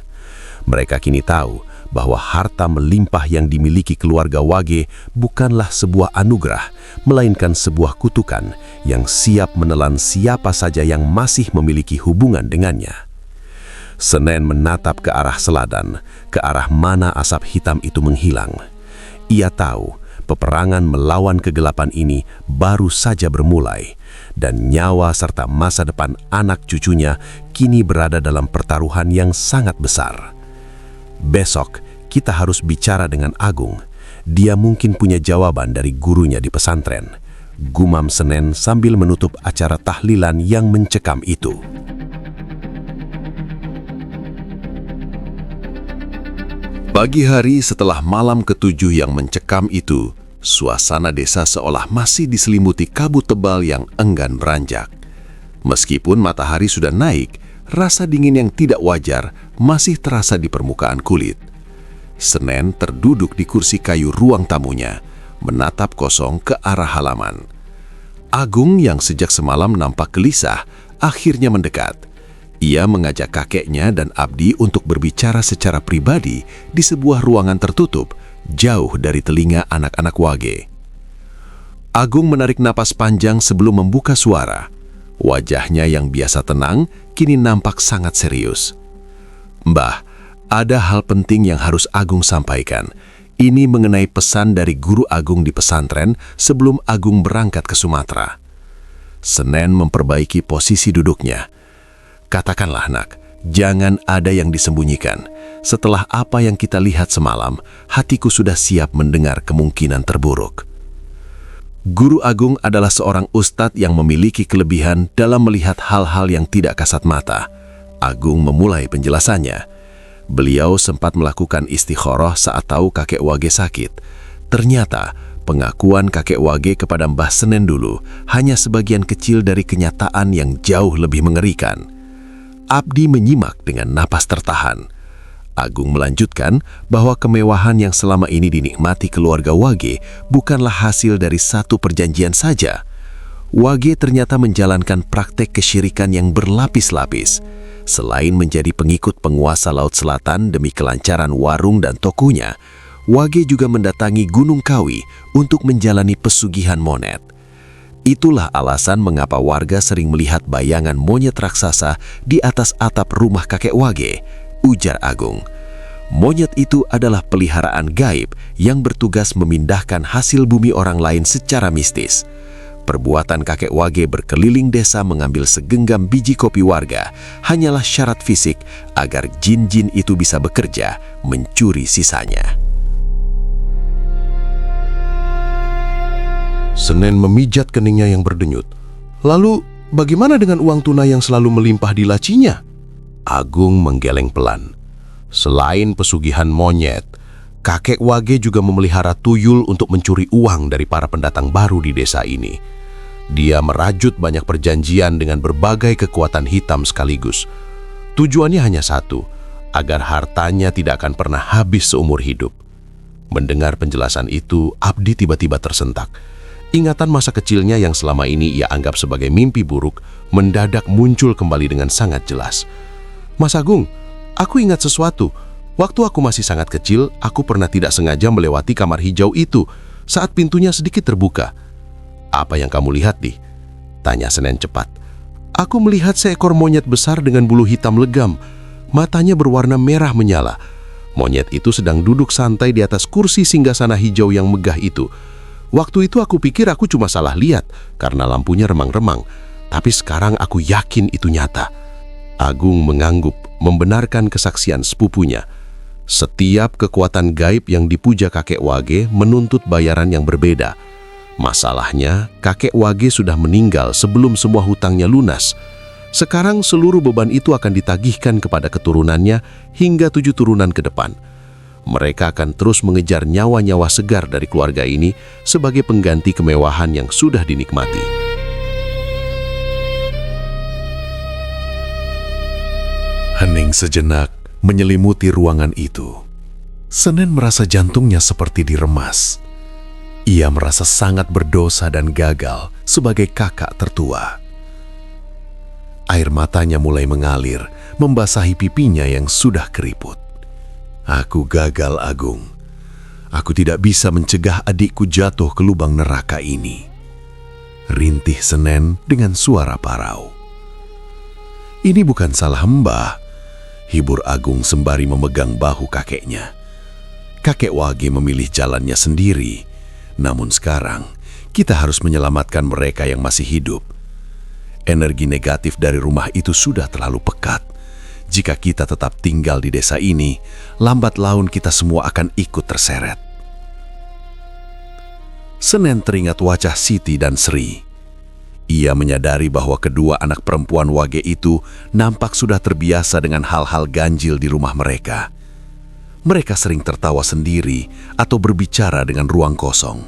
Mereka kini tahu bahwa harta melimpah yang dimiliki keluarga Wage bukanlah sebuah anugerah, melainkan sebuah kutukan yang siap menelan siapa saja yang masih memiliki hubungan dengannya. Senen menatap ke arah selatan, ke arah mana asap hitam itu menghilang. Ia tahu peperangan melawan kegelapan ini baru saja bermulai, dan nyawa serta masa depan anak cucunya kini berada dalam pertaruhan yang sangat besar. Besok, kita harus bicara dengan Agung. Dia mungkin punya jawaban dari gurunya di pesantren, gumam Senen sambil menutup acara tahlilan yang mencekam itu. Pagi hari setelah malam ketujuh yang mencekam itu, suasana desa seolah masih diselimuti kabut tebal yang enggan beranjak. Meskipun matahari sudah naik, rasa dingin yang tidak wajar masih terasa di permukaan kulit. Senen terduduk di kursi kayu ruang tamunya, menatap kosong ke arah halaman. Agung yang sejak semalam nampak gelisah, akhirnya mendekat. Ia mengajak kakeknya dan Abdi untuk berbicara secara pribadi di sebuah ruangan tertutup, jauh dari telinga anak-anak Wage. Agung menarik napas panjang sebelum membuka suara. Wajahnya yang biasa tenang, kini nampak sangat serius. "Mbah, ada hal penting yang harus Agung sampaikan. Ini mengenai pesan dari guru Agung di pesantren sebelum Agung berangkat ke Sumatera." Senen memperbaiki posisi duduknya. "Katakanlah, nak, jangan ada yang disembunyikan. Setelah apa yang kita lihat semalam, hatiku sudah siap mendengar kemungkinan terburuk." Guru Agung adalah seorang ustadz yang memiliki kelebihan dalam melihat hal-hal yang tidak kasat mata. Agung memulai penjelasannya. Beliau sempat melakukan istikharah saat tahu kakek Wage sakit. Ternyata, pengakuan kakek Wage kepada Mbah Senen dulu hanya sebagian kecil dari kenyataan yang jauh lebih mengerikan. Abdi menyimak dengan napas tertahan. Agung melanjutkan bahwa kemewahan yang selama ini dinikmati keluarga Wage bukanlah hasil dari satu perjanjian saja. Wage ternyata menjalankan praktek kesyirikan yang berlapis-lapis. Selain menjadi pengikut penguasa Laut Selatan demi kelancaran warung dan tokonya, Wage juga mendatangi Gunung Kawi untuk menjalani pesugihan monet. Itulah alasan mengapa warga sering melihat bayangan monyet raksasa di atas atap rumah kakek Wage, ujar Agung. Monyet itu adalah peliharaan gaib yang bertugas memindahkan hasil bumi orang lain secara mistis. Perbuatan kakek Wage berkeliling desa mengambil segenggam biji kopi warga hanyalah syarat fisik agar jin-jin itu bisa bekerja mencuri sisanya. Senen memijat keningnya yang berdenyut. "Lalu, bagaimana dengan uang tunai yang selalu melimpah di lacinya?" Agung menggeleng pelan. Selain pesugihan monyet, kakek Wage juga memelihara tuyul untuk mencuri uang dari para pendatang baru di desa ini. Dia merajut banyak perjanjian dengan berbagai kekuatan hitam sekaligus. Tujuannya hanya satu, agar hartanya tidak akan pernah habis seumur hidup. Mendengar penjelasan itu, Abdi tiba-tiba tersentak. Ingatan masa kecilnya yang selama ini ia anggap sebagai mimpi buruk mendadak muncul kembali dengan sangat jelas. "Mas Agung, aku ingat sesuatu. Waktu aku masih sangat kecil, aku pernah tidak sengaja melewati kamar hijau itu saat pintunya sedikit terbuka." "Apa yang kamu lihat, Di?" tanya Senen cepat. "Aku melihat seekor monyet besar dengan bulu hitam legam. Matanya berwarna merah menyala. Monyet itu sedang duduk santai di atas kursi singgasana hijau yang megah itu. Waktu itu aku pikir aku cuma salah lihat karena lampunya remang-remang, tapi sekarang aku yakin itu nyata." Agung mengangguk, membenarkan kesaksian sepupunya. Setiap kekuatan gaib yang dipuja kakek Wage menuntut bayaran yang berbeda. Masalahnya, kakek Wage sudah meninggal sebelum semua hutangnya lunas. Sekarang seluruh beban itu akan ditagihkan kepada keturunannya hingga 7 turunan ke depan. Mereka akan terus mengejar nyawa-nyawa segar dari keluarga ini sebagai pengganti kemewahan yang sudah dinikmati. Hening sejenak menyelimuti ruangan itu. Senen merasa jantungnya seperti diremas. Ia merasa sangat berdosa dan gagal sebagai kakak tertua. Air matanya mulai mengalir, membasahi pipinya yang sudah keriput. "Aku gagal, Agung. Aku tidak bisa mencegah adikku jatuh ke lubang neraka ini," rintih Senen dengan suara parau. "Ini bukan salah Mbah," hibur Agung sembari memegang bahu kakeknya. Kakek Wage memilih jalannya sendiri. Namun sekarang, kita harus menyelamatkan mereka yang masih hidup. Energi negatif dari rumah itu sudah terlalu pekat. Jika kita tetap tinggal di desa ini, lambat laun kita semua akan ikut terseret. Senen teringat wajah Siti dan Sri. Ia menyadari bahwa kedua anak perempuan Wage itu nampak sudah terbiasa dengan hal-hal ganjil di rumah mereka. Mereka sering tertawa sendiri atau berbicara dengan ruang kosong.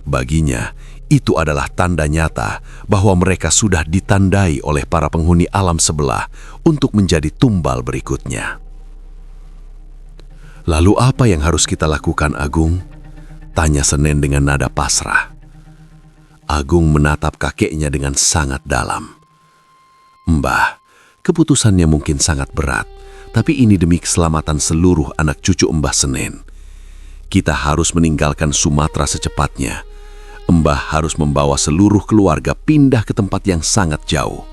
Baginya, itu adalah tanda nyata bahwa mereka sudah ditandai oleh para penghuni alam sebelah untuk menjadi tumbal berikutnya. Lalu apa yang harus kita lakukan, Agung? Tanya Senen dengan nada pasrah. Agung menatap kakeknya dengan sangat dalam. Mbah, keputusannya mungkin sangat berat, tapi ini demi keselamatan seluruh anak cucu Mbah Senen. Kita harus meninggalkan Sumatera secepatnya. Mbah harus membawa seluruh keluarga pindah ke tempat yang sangat jauh.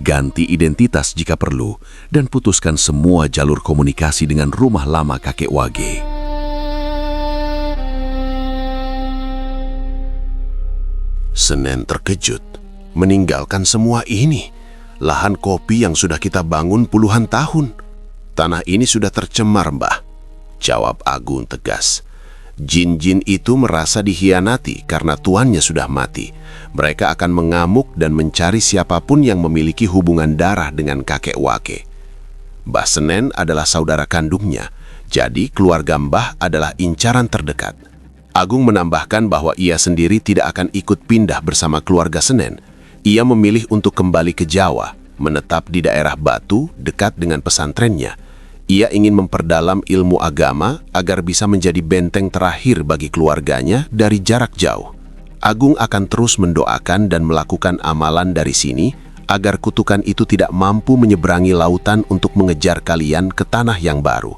Ganti identitas jika perlu, dan putuskan semua jalur komunikasi dengan rumah lama kakek Wage. Senen terkejut. Meninggalkan semua ini. Lahan kopi yang sudah kita bangun puluhan tahun. Tanah ini sudah tercemar, Mbah. Jawab Agung tegas. Jin-jin itu merasa dihianati karena tuannya sudah mati. Mereka akan mengamuk dan mencari siapapun yang memiliki hubungan darah dengan kakek Wage. Mbah Senen adalah saudara kandungnya, jadi keluarga Mbah adalah incaran terdekat. Agung menambahkan bahwa ia sendiri tidak akan ikut pindah bersama keluarga Senen. Ia memilih untuk kembali ke Jawa, menetap di daerah Batu dekat dengan pesantrennya. Ia ingin memperdalam ilmu agama agar bisa menjadi benteng terakhir bagi keluarganya dari jarak jauh. Agung akan terus mendoakan dan melakukan amalan dari sini agar kutukan itu tidak mampu menyeberangi lautan untuk mengejar kalian ke tanah yang baru.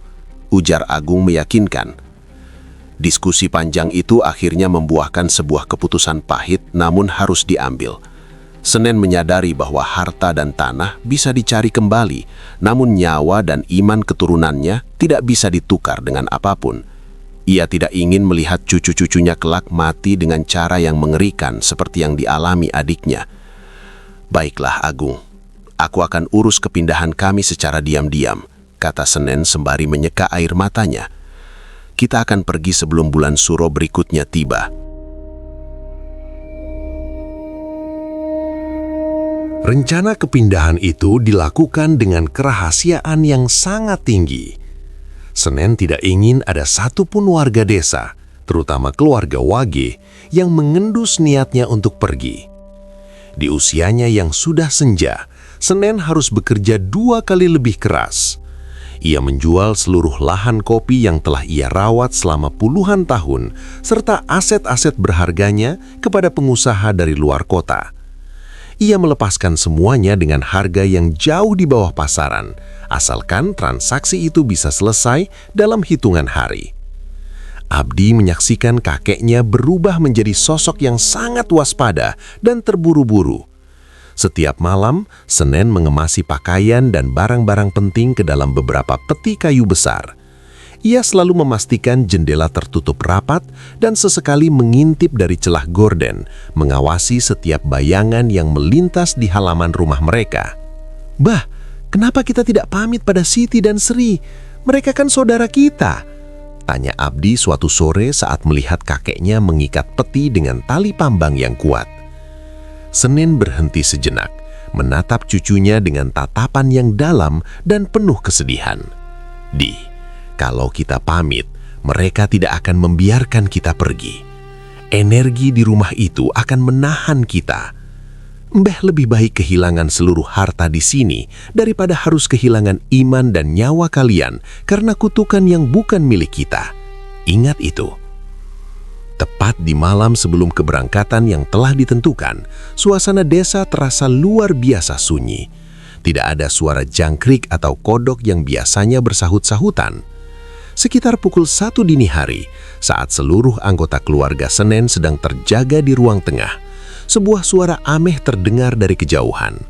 Ujar Agung meyakinkan. Diskusi panjang itu akhirnya membuahkan sebuah keputusan pahit namun harus diambil. Senen menyadari bahwa harta dan tanah bisa dicari kembali, namun nyawa dan iman keturunannya tidak bisa ditukar dengan apapun. Ia tidak ingin melihat cucu-cucunya kelak mati dengan cara yang mengerikan seperti yang dialami adiknya. Baiklah Agung, aku akan urus kepindahan kami secara diam-diam, kata Senen sembari menyeka air matanya. Kita akan pergi sebelum bulan Suro berikutnya tiba. Rencana kepindahan itu dilakukan dengan kerahasiaan yang sangat tinggi. Senen tidak ingin ada satupun warga desa, terutama keluarga Wage, yang mengendus niatnya untuk pergi. Di usianya yang sudah senja, Senen harus bekerja 2 kali lebih keras. Ia menjual seluruh lahan kopi yang telah ia rawat selama puluhan tahun, serta aset-aset berharganya kepada pengusaha dari luar kota. Ia melepaskan semuanya dengan harga yang jauh di bawah pasaran, asalkan transaksi itu bisa selesai dalam hitungan hari. Abdi menyaksikan kakeknya berubah menjadi sosok yang sangat waspada dan terburu-buru. Setiap malam, Senen mengemasi pakaian dan barang-barang penting ke dalam beberapa peti kayu besar. Ia selalu memastikan jendela tertutup rapat dan sesekali mengintip dari celah gorden, mengawasi setiap bayangan yang melintas di halaman rumah mereka. "Bah, kenapa kita tidak pamit pada Siti dan Sri? Mereka kan saudara kita," tanya Abdi suatu sore saat melihat kakeknya mengikat peti dengan tali pambang yang kuat. Senen berhenti sejenak, menatap cucunya dengan tatapan yang dalam dan penuh kesedihan. "Di, kalau kita pamit, mereka tidak akan membiarkan kita pergi. Energi di rumah itu akan menahan kita. Mbah lebih baik kehilangan seluruh harta di sini daripada harus kehilangan iman dan nyawa kalian karena kutukan yang bukan milik kita. Ingat itu." Tepat di malam sebelum keberangkatan yang telah ditentukan, suasana desa terasa luar biasa sunyi. Tidak ada suara jangkrik atau kodok yang biasanya bersahut-sahutan. Sekitar pukul 1 dini hari, saat seluruh anggota keluarga Senen sedang terjaga di ruang tengah, sebuah suara aneh terdengar dari kejauhan.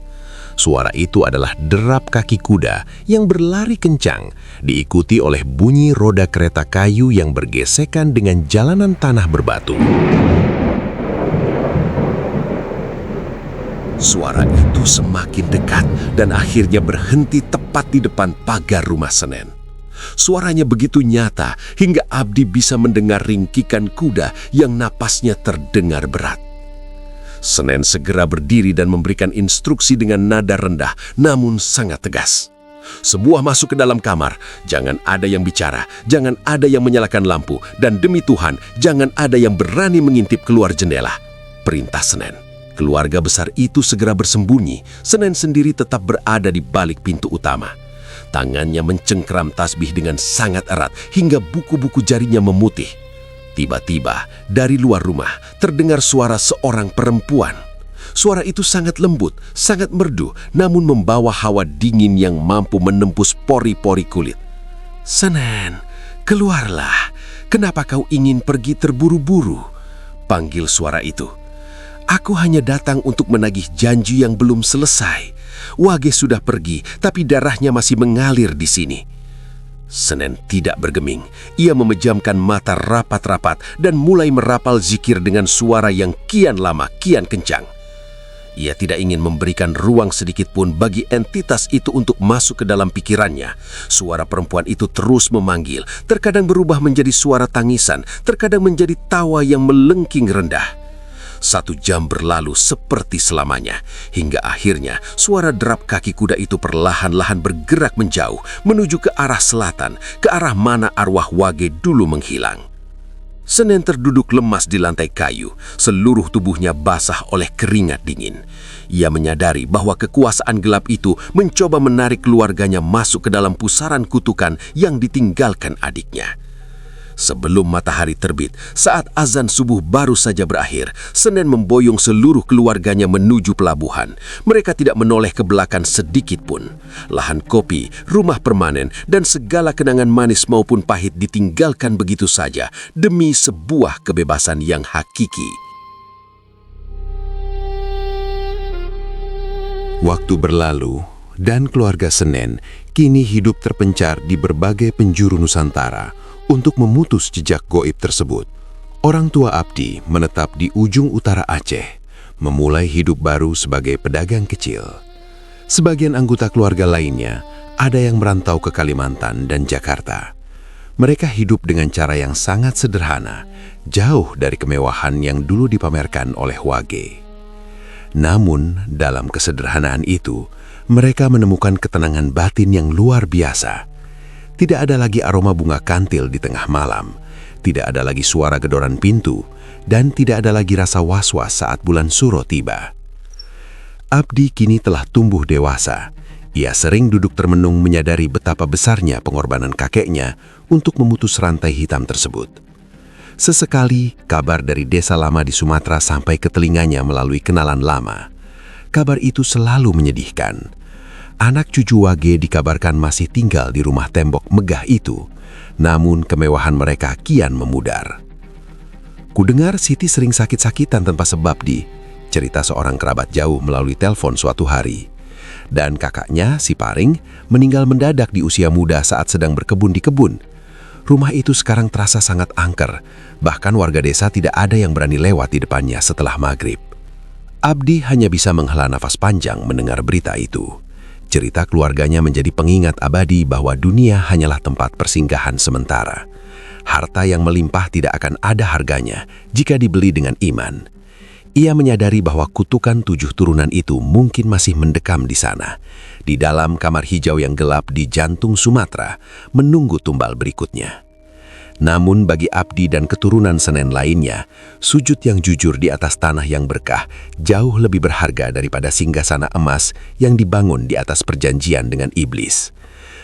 Suara itu adalah derap kaki kuda yang berlari kencang, diikuti oleh bunyi roda kereta kayu yang bergesekan dengan jalanan tanah berbatu. Suara itu semakin dekat dan akhirnya berhenti tepat di depan pagar rumah Senen. Suaranya begitu nyata hingga Abdi bisa mendengar ringkikan kuda yang napasnya terdengar berat. Senen segera berdiri dan memberikan instruksi dengan nada rendah namun sangat tegas. Semua masuk ke dalam kamar, jangan ada yang bicara, jangan ada yang menyalakan lampu, dan demi Tuhan, jangan ada yang berani mengintip keluar jendela. Perintah Senen. Keluarga besar itu segera bersembunyi, Senen sendiri tetap berada di balik pintu utama. Tangannya mencengkram tasbih dengan sangat erat hingga buku-buku jarinya memutih. Tiba-tiba, dari luar rumah, terdengar suara seorang perempuan. Suara itu sangat lembut, sangat merdu, namun membawa hawa dingin yang mampu menembus pori-pori kulit. "Senen, keluarlah. Kenapa kau ingin pergi terburu-buru?" panggil suara itu. "Aku hanya datang untuk menagih janji yang belum selesai. Wage sudah pergi, tapi darahnya masih mengalir di sini." Senen tidak bergeming. Ia memejamkan mata rapat-rapat dan mulai merapal zikir dengan suara yang kian lama, kian kencang. Ia tidak ingin memberikan ruang sedikit pun bagi entitas itu untuk masuk ke dalam pikirannya. Suara perempuan itu terus memanggil, terkadang berubah menjadi suara tangisan, terkadang menjadi tawa yang melengking rendah. 1 jam berlalu seperti selamanya, hingga akhirnya suara derap kaki kuda itu perlahan-lahan bergerak menjauh, menuju ke arah selatan, ke arah mana arwah Wage dulu menghilang. Senen terduduk lemas di lantai kayu, seluruh tubuhnya basah oleh keringat dingin. Ia menyadari bahwa kekuasaan gelap itu mencoba menarik keluarganya masuk ke dalam pusaran kutukan yang ditinggalkan adiknya. Sebelum matahari terbit, saat azan subuh baru saja berakhir, Senen memboyong seluruh keluarganya menuju pelabuhan. Mereka tidak menoleh ke belakang sedikit pun. Lahan kopi, rumah permanen, dan segala kenangan manis maupun pahit ditinggalkan begitu saja demi sebuah kebebasan yang hakiki. Waktu berlalu, dan keluarga Senen kini hidup terpencar di berbagai penjuru Nusantara untuk memutus jejak goib tersebut. Orang tua Abdi menetap di ujung utara Aceh, memulai hidup baru sebagai pedagang kecil. Sebagian anggota keluarga lainnya ada yang merantau ke Kalimantan dan Jakarta. Mereka hidup dengan cara yang sangat sederhana, jauh dari kemewahan yang dulu dipamerkan oleh Wage. Namun, dalam kesederhanaan itu, mereka menemukan ketenangan batin yang luar biasa. Tidak ada lagi aroma bunga kantil di tengah malam, tidak ada lagi suara gedoran pintu, dan tidak ada lagi rasa was-was saat bulan suro tiba. Abdi kini telah tumbuh dewasa. Ia sering duduk termenung menyadari betapa besarnya pengorbanan kakeknya untuk memutus rantai hitam tersebut. Sesekali, kabar dari desa lama di Sumatera sampai ke telinganya melalui kenalan lama. Kabar itu selalu menyedihkan. Anak cucu Wage dikabarkan masih tinggal di rumah tembok megah itu, namun kemewahan mereka kian memudar. Kudengar Siti sering sakit-sakitan tanpa sebab cerita seorang kerabat jauh melalui telepon suatu hari. Dan kakaknya, si Paring, meninggal mendadak di usia muda saat sedang berkebun di kebun. Rumah itu sekarang terasa sangat angker, bahkan warga desa tidak ada yang berani lewat di depannya setelah maghrib. Abdi hanya bisa menghela nafas panjang mendengar berita itu. Cerita keluarganya menjadi pengingat abadi bahwa dunia hanyalah tempat persinggahan sementara. Harta yang melimpah tidak akan ada harganya jika dibeli dengan iman. Ia menyadari bahwa kutukan 7 turunan itu mungkin masih mendekam di sana, di dalam kamar hijau yang gelap di jantung Sumatera, menunggu tumbal berikutnya. Namun bagi Abdi dan keturunan Senen lainnya, sujud yang jujur di atas tanah yang berkah jauh lebih berharga daripada singgasana emas yang dibangun di atas perjanjian dengan iblis.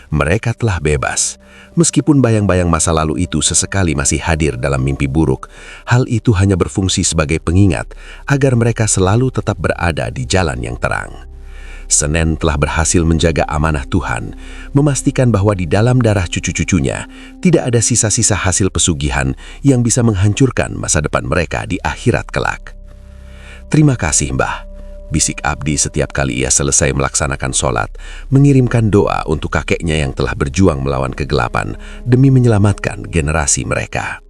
Mereka telah bebas. Meskipun bayang-bayang masa lalu itu sesekali masih hadir dalam mimpi buruk, hal itu hanya berfungsi sebagai pengingat agar mereka selalu tetap berada di jalan yang terang. Senen telah berhasil menjaga amanah Tuhan, memastikan bahwa di dalam darah cucu-cucunya tidak ada sisa-sisa hasil pesugihan yang bisa menghancurkan masa depan mereka di akhirat kelak. Terima kasih, Mbah. bisik Abdi setiap kali ia selesai melaksanakan sholat, mengirimkan doa untuk kakeknya yang telah berjuang melawan kegelapan demi menyelamatkan generasi mereka.